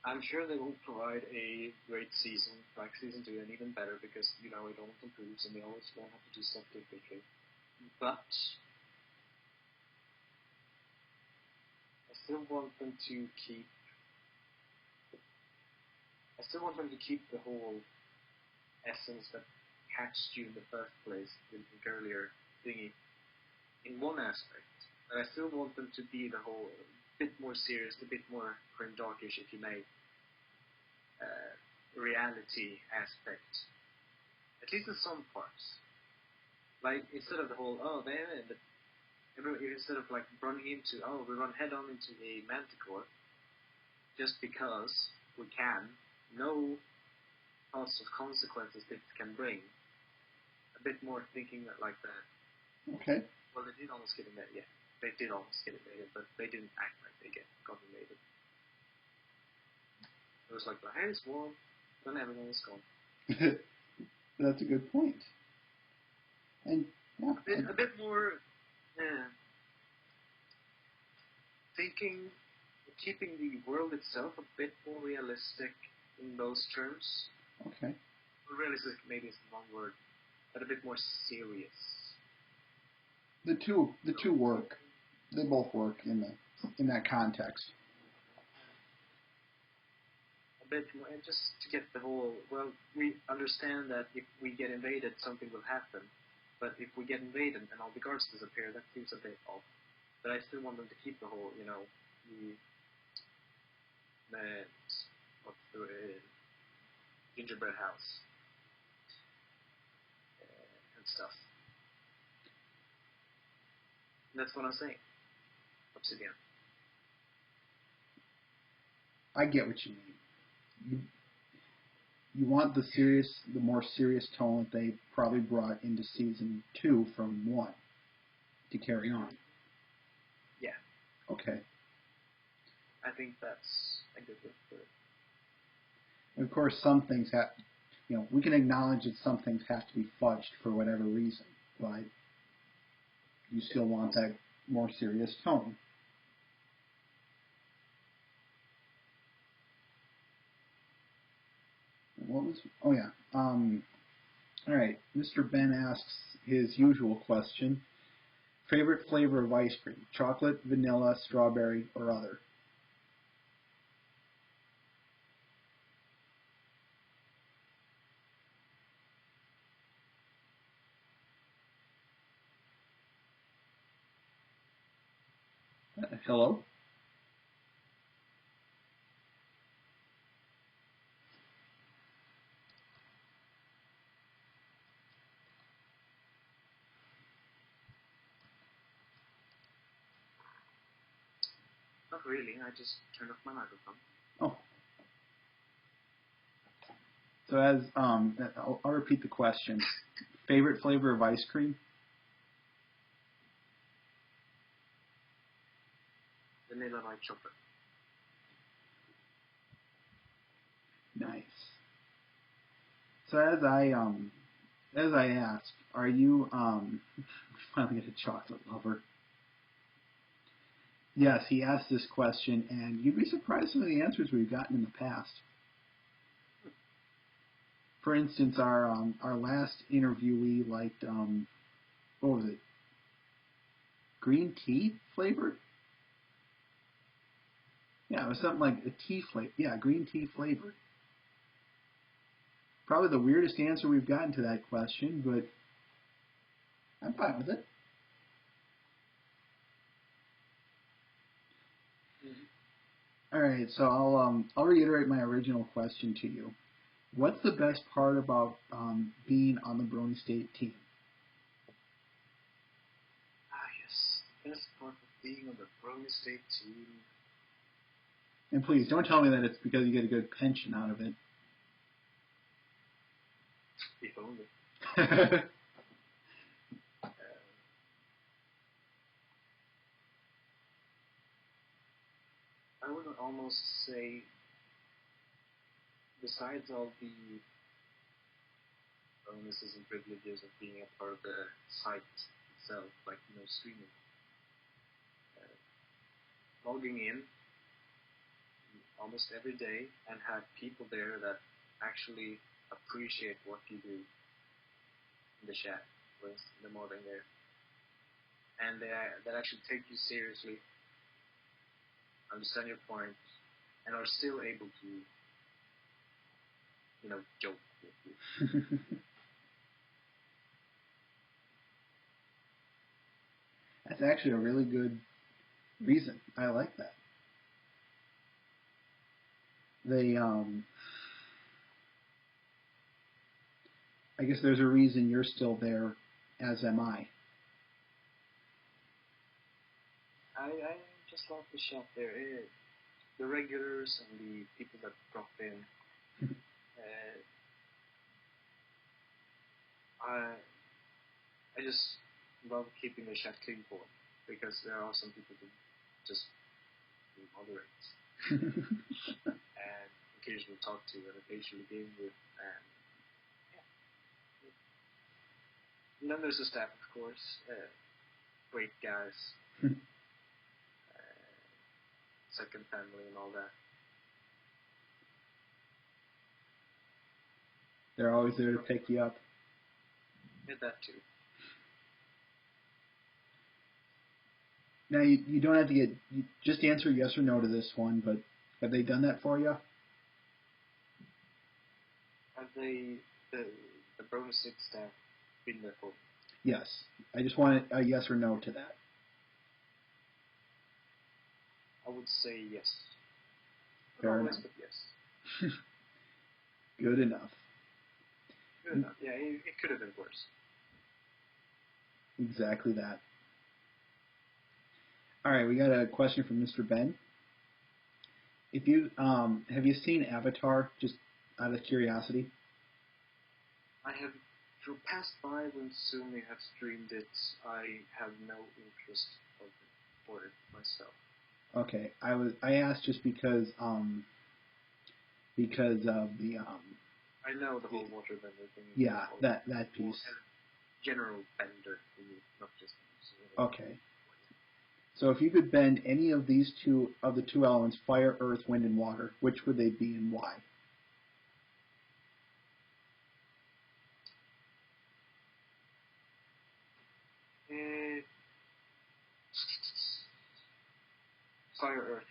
I'm sure they will provide a great season, like Season 2, and even better, because, it always improves, and they always won't have to do stuff differently. But I still want them to keep the whole essence that catched you in the first place, in the earlier thingy, in one aspect. And I still want them to be the whole, a bit more serious, a bit more grim-darkish, if you may, reality aspect. At least in some parts. Like, instead of the whole, instead of like running into, we run head on into a manticore just because we can, no thoughts of consequences it can bring. A bit more thinking like that. Okay. Well, they did almost get invaded, yeah. They did almost get invaded, but they didn't act like they got invaded. It was like, my hand's warm, then everything is gone. That's a good point. And yeah, a bit more thinking, keeping the world itself a bit more realistic in those terms. Okay. Realistic maybe is the wrong word, but a bit more serious. The two work. They both work in that context. A bit more, and just to get the whole. Well, we understand that if we get invaded, something will happen. But if we get invaded and all the guards disappear, that seems a bit off. But I still want them to keep the whole, what's the gingerbread house and stuff. And that's what I'm saying. Obsidian. I get what you mean. You want the more serious tone that they probably brought into season 2 from 1 to carry on. Yeah. Okay. I think that's a good way for it. And of course, some things have, we can acknowledge that some things have to be fudged for whatever reason, but you still want that more serious tone. Oh yeah. All right. Mr. Ben asks his usual question: favorite flavor of ice cream? Chocolate, vanilla, strawberry, or other? Hello? Not really. I just turned off my microphone. Oh. So as I'll repeat the question. Favorite flavor of ice cream? Vanilla white chocolate. Nice. So as I asked, are you finally get a chocolate lover? Yes, he asked this question, and you'd be surprised some of the answers we've gotten in the past. For instance, our last interviewee liked what was it? Green tea flavored? Yeah, it was something like a tea flavor. Yeah, green tea flavored. Probably the weirdest answer we've gotten to that question, but I'm fine with it. All right, so I'll reiterate my original question to you. What's the best part about being on the Brony State team? Yes, best part of being on the Brony State team. And please don't tell me that it's because you get a good pension out of it. If only. I would almost say, besides all the bonuses and privileges of being a part of the site itself, like streaming, logging in almost every day and have people there that actually appreciate what you do in the chat, in the modding there, and that actually take you seriously, understand your point, and are still able to, joke with you. That's actually a really good reason. I like that. I guess there's a reason you're still there, as am I. I just love the chat there. The regulars and the people that drop in. I just love keeping the chat clean for it, because there are some people who just moderate. And in occasionally talk to and occasionally game with, and yeah. Then there's the staff, of course, great guys, second family and all that. They're always there to pick you up. Yeah, that too. Now, you don't have to just answer yes or no to this one, but have they done that for you? Have they, the bonus 6 staff, been there for? Yes. I just want a yes or no to that. I would say yes. Fair Always, enough. but yes. Good enough. Good enough. Yeah, it could have been worse. Exactly that. All right, we got a question from Mr. Ben. If you have you seen Avatar? Just out of curiosity. I have passed by when Sumi have streamed it. I have no interest for it myself. Okay, I asked just because of the I know the whole water bender thing. Yeah, that piece. General bender, not just. Okay. So if you could bend any of these two of the two elements, fire, earth, wind, and water, which would they be and why? Fire, earth.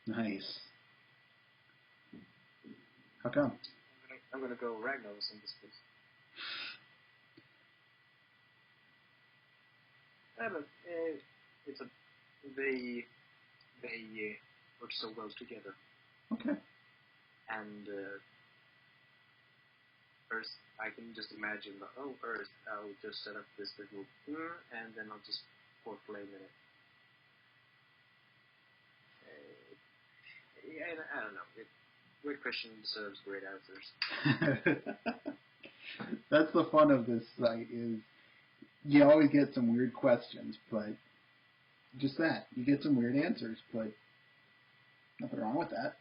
Nice. How come? I'm gonna go Ragnaros in this case. Yeah, but they work so well together. Okay. And Earth, I can just imagine Earth, I'll just set up this little and then I'll just pour flame in it. Yeah, I don't know. Great question deserves great answers. That's the fun of this site is you always get some weird questions, but just that. You get some weird answers, but nothing wrong with that.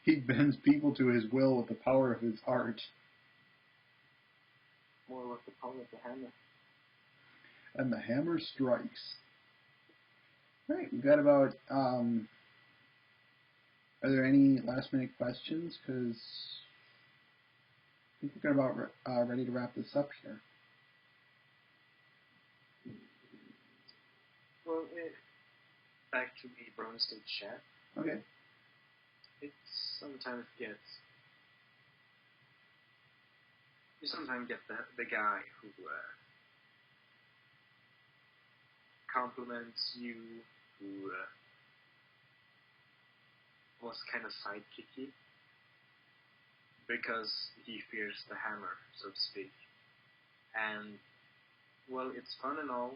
He bends people to his will with the power of his heart. More like the power of the hammer. And the hammer strikes. Right, we've got about, are there any last minute questions? Because I think we're about ready to wrap this up here. Well, back to the Bronze Stage chat. Okay. It sometimes gets... You sometimes get the guy who compliments you, who was kind of sidekicky, because he fears the hammer, so to speak. And, well, it's fun and all,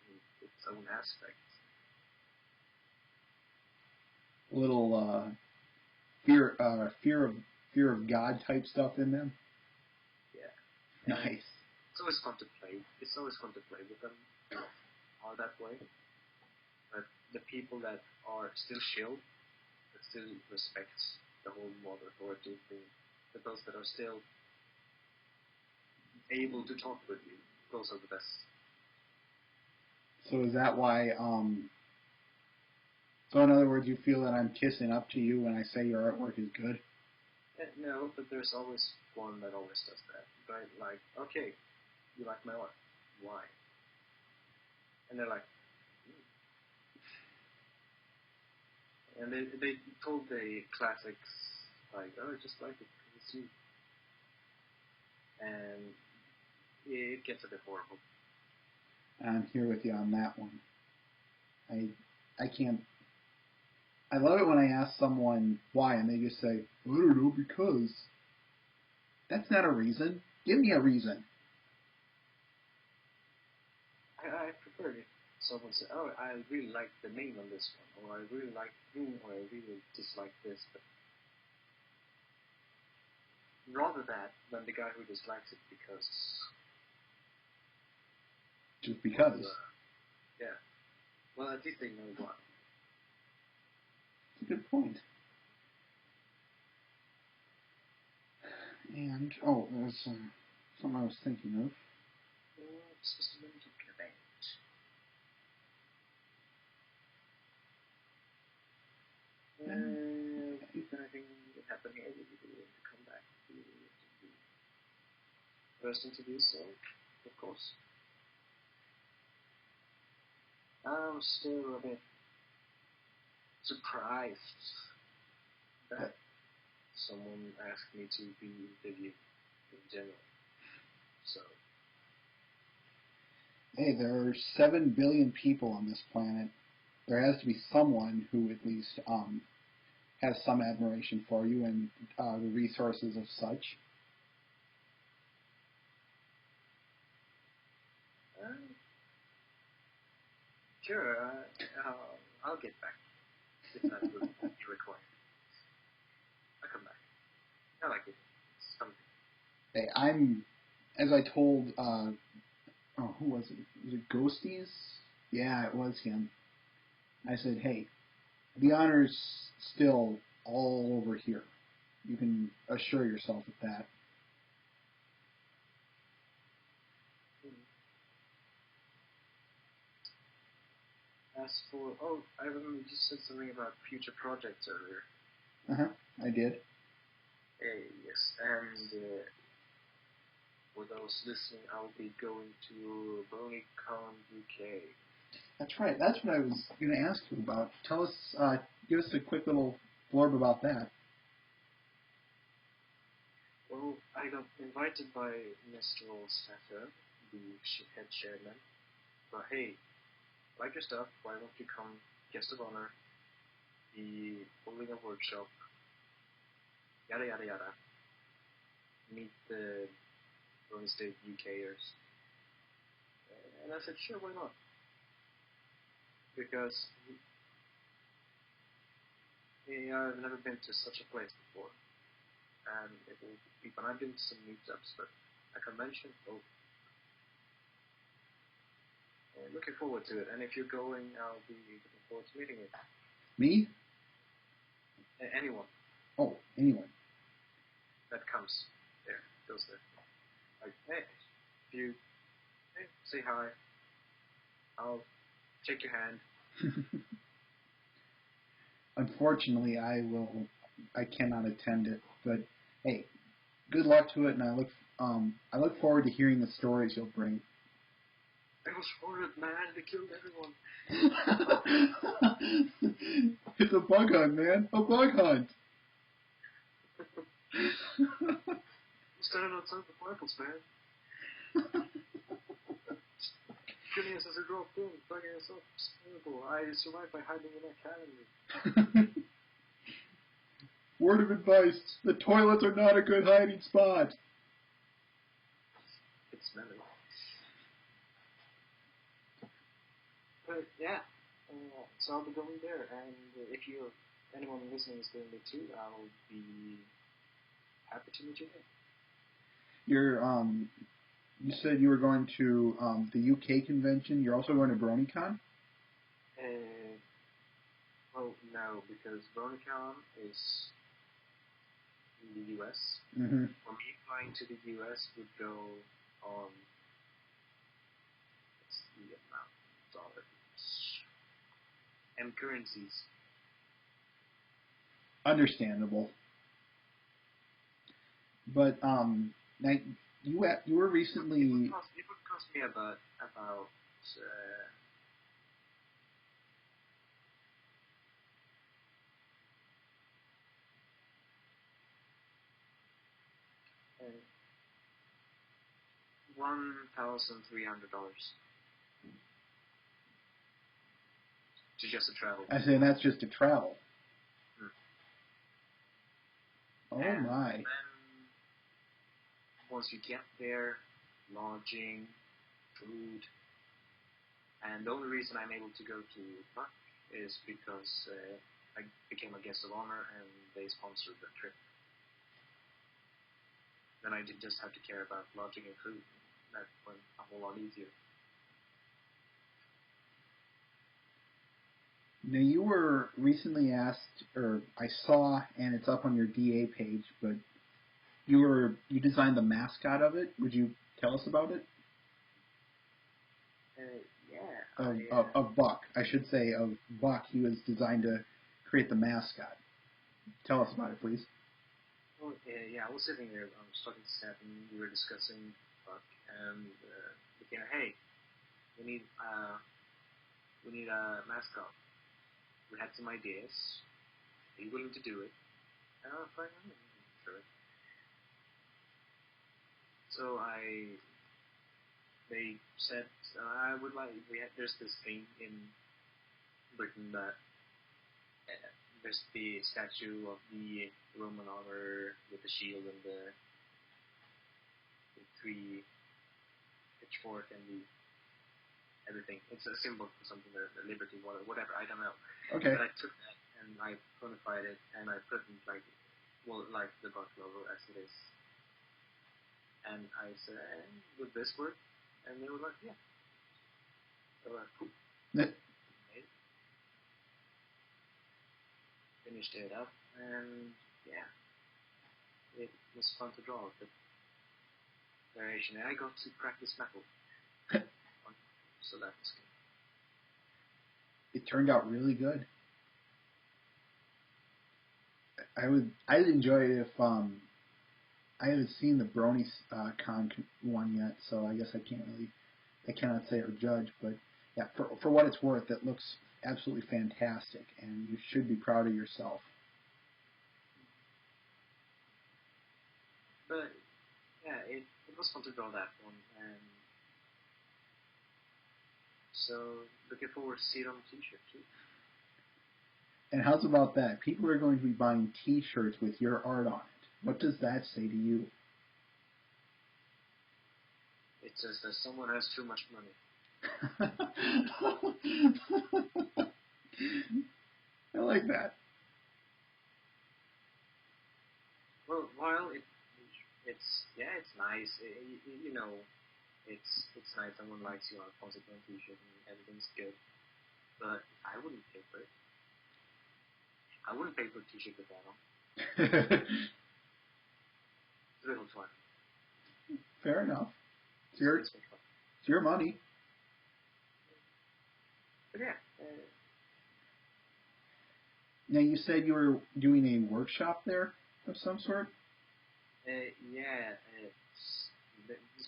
in its own aspect. A little fear of God type stuff in them. Yeah. Nice. It's always fun to play. It's always fun to play with them. Are that way. But the people that are still chill, that still respect the whole mob authority thing, those that are still able to talk with you, those are the best. So is that why, so in other words, you feel that I'm kissing up to you when I say your artwork is good? No, but there's always one that always does that. Right? Like, okay, you like my art. Why? And they're like, and they told the classics, like, oh, I just like it, it's you. And it gets a bit horrible. I'm here with you on that one. I can't. I love it when I ask someone why, and they just say, I don't know, because. That's not a reason. Give me a reason. I prefer if someone says, oh, I really like the name on this one, or I really like or I really dislike this, but rather that than the guy who dislikes it because. Just because. Yeah. Well, at least they know why. That's a good point. And, there's something I was thinking of. What's this one talking about? If anything happened here, we will come back to the first interview, so, of course. I'm still a bit surprised that someone asked me to be interviewed in general. So. Hey, there are 7 billion people on this planet. There has to be someone who at least has some admiration for you and the resources of such. Sure, I'll get back if that would be required. I'll come back. I like it. It's something. Hey, as I told, who was it? Was it Ghosties? Yeah, it was him. I said, hey, the honor's still all over here. You can assure yourself of that. As for, I remember you said something about future projects earlier. I did. Yes, and for those listening, I'll be going to BwB UK. That's right. That's what I was going to ask you about. Tell us, give us a quick little blurb about that. Well, I got invited by Mr. Olstaffer, the head chairman. But hey, like your stuff, why don't you come guest of honor, be holding a workshop, yada yada yada. Meet the Golden State UKers. And I said, sure, why not? Because I've never been to such a place before. And it will be fun. I've been to some meetups, but a convention, looking forward to it. And if you're going, I'll be looking forward to meeting you. Me? Anyone. Oh, anyone. That goes there. Like, hey, say hi. I'll shake your hand. Unfortunately, I cannot attend it, but hey, good luck to it, and I look forward to hearing the stories you'll bring. It was horrid, man. They killed everyone. It's a bug hunt, man. A bug hunt. Standing outside the Bibles, man. Killing us as a drop in, bugging us up. It's terrible. I survived by hiding in that cabin. Word of advice, the toilets are not a good hiding spot. It's smelly. But yeah, so I'll be going there, and if anyone listening is going there too, I'll be happy to meet you there. You said you were going to the UK convention. You're also going to BronyCon? Well, no, because BronyCon is in the US. Mm-hmm. For me, flying to the US would go on, what's the amount of dollars? And currencies. Understandable. But you were recently. It would cost me about $1,300 to just travel. I say that's just to travel. Oh and my! Then once you get there, lodging, food, and the only reason I'm able to go to Wrek is because I became a guest of honor and they sponsored the trip. Then I did just have to care about lodging and food. That went a whole lot easier. Now, you were recently asked, or I saw, and it's up on your DA page, but you designed the mascot of it. Would you tell us about it? Yeah. Of Buck, I should say, of Buck. He was designed to create the mascot. Tell us about it, please. Well, I was sitting there, talking to Seth, and we were discussing Buck, and we came, hey, we need a mascot. We had some ideas. Are you willing to do it? And I was like, sure. So they said, I would like, there's this thing in Britain that there's the statue of the Roman honor with the shield and the three pitchfork and the everything. It's a symbol for something, the liberty, whatever, I don't know. Okay. But I took that and I quantified it and I put it like the Buck logo as it is. And I said, would this work? And they were like, yeah. So cool. Finished it up, and yeah, it was fun to draw the variation. And I got to practice metal, so that was good. It turned out really good. I'd enjoy it if I haven't seen the Brony Con one yet, so I guess I cannot say or judge, but yeah, for what it's worth, it looks absolutely fantastic, and you should be proud of yourself. But yeah, it was fun to draw that one, and so looking forward to see it on the t-shirt too. And how's about that? People are going to be buying t-shirts with your art on it. What does that say to you? It says that someone has too much money. I like that. Well, while it's nice. It's nice. Someone likes you on a consequent t-shirt and everything's good. But I wouldn't pay for it. I wouldn't pay for a t-shirt with that on. It's a little fun. Fair enough. It's your money. But yeah. Now, you said you were doing a workshop there of some sort? It's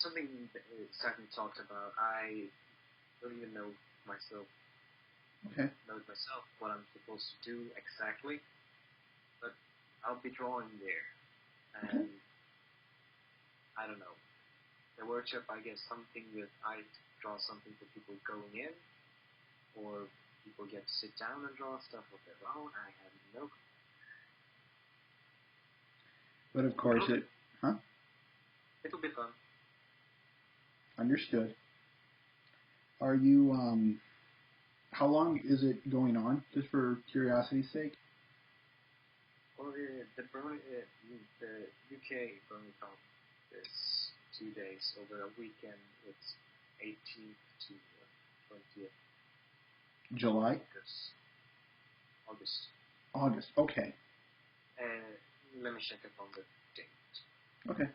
something that Saturn talked about. I don't even know myself. Okay. Know myself what I'm supposed to do exactly, but I'll be drawing there, and okay. I don't know. The workshop, I guess, something with I draw something for people going in, or people get to sit down and draw stuff of their own. I have no clue. But of course It'll be fun. Understood. Are you, how long is it going on, just for curiosity's sake? Well, the UK BronyCon is 2 days. Over a weekend, it's 18th to 20th. July? August. Okay. Let me check up on the date. Okay.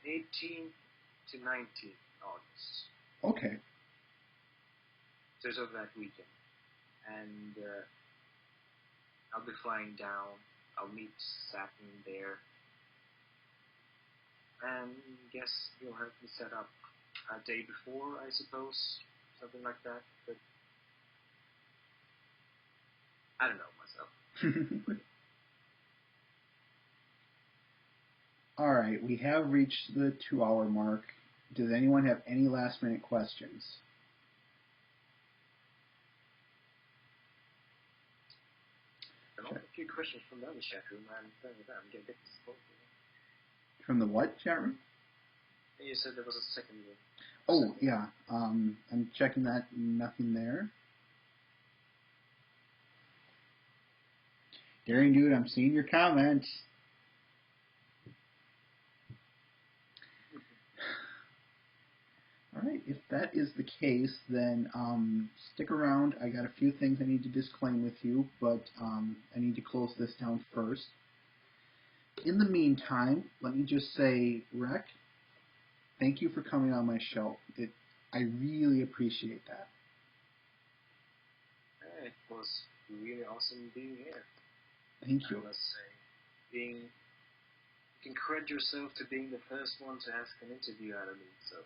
18th to 19th August. Okay. So it's over that weekend. And I'll be flying down. I'll meet Saturn there. And guess he'll have me set up a day before, I suppose. Something like that. But I don't know myself. All right, we have reached the 2-hour mark. Does anyone have any last-minute questions? There are a few questions from the other chat room, and I'm getting a bit disappointed. From the what chat room? You said there was a second one. Oh, yeah. I'm checking that. Nothing there. Daring Dude, I'm seeing your comments. All right, if that is the case, then stick around. I got a few things I need to disclaim with you, but I need to close this down first. In the meantime, let me just say, Wrek, thank you for coming on my show. I really appreciate that. It was really awesome being here. Thank you. I must say, you can credit yourself to being the first one to ask an interview out of me, so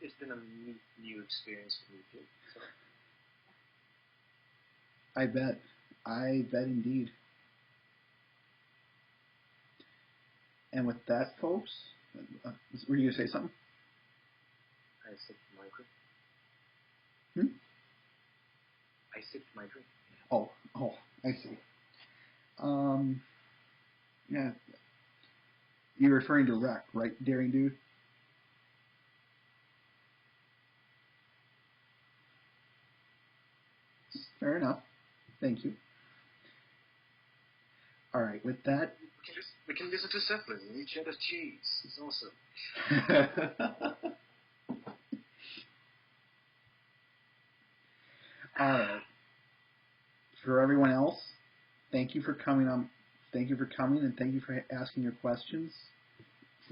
it's been a new experience for me too. So. I bet indeed. And with that, folks, were you going to say something? I sipped my drink. Hmm? I sipped my drink. Oh, I see. Yeah. You're referring to Wrek, right, Daring Dude? Fair enough. Thank you. All right, with that... We can listen to Zeppelin and eat cheddar cheese. It's awesome. All right. For everyone else, thank you for coming on. Thank you for coming, and thank you for asking your questions.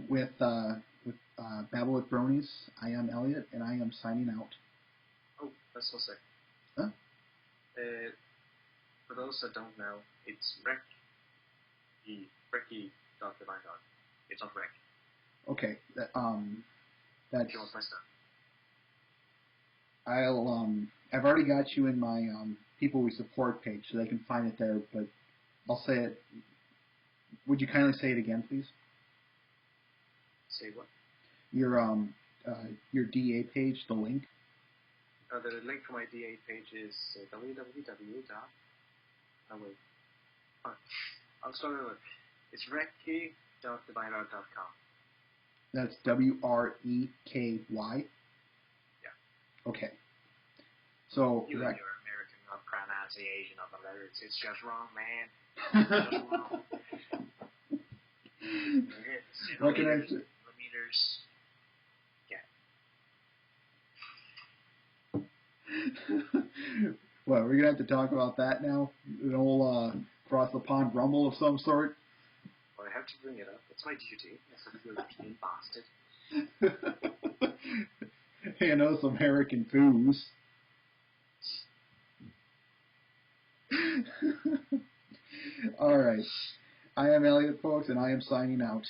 With Babble with Bronies, I am Elliot, and I am signing out. Oh, that's so sick. Huh? For those that don't know, it's Wrek. Wrecky Dr. Vanguard. It's not Wrek. Okay. That's. If you want my stuff. I've already got you in my People We Support page, so they can find it there. But I'll say it. Would you kindly say it again, please? Say what? Your DA page, the link. The link for my DA page is www. Oh wait. I'll start over. It's recky.thevineyard.com. That's WREKY. Yeah. Okay. So you and your American pronunciation of the letters, it's just wrong, man. It's just wrong. What can I say? Millimeters. Yeah. Well, we're gonna have to talk about that now. An old across the pond rumble of some sort. Well, I have to bring it up. It's my duty. As a European bastard. Hey, I know some American booze. All right. I am Elliot, folks, and I am signing out.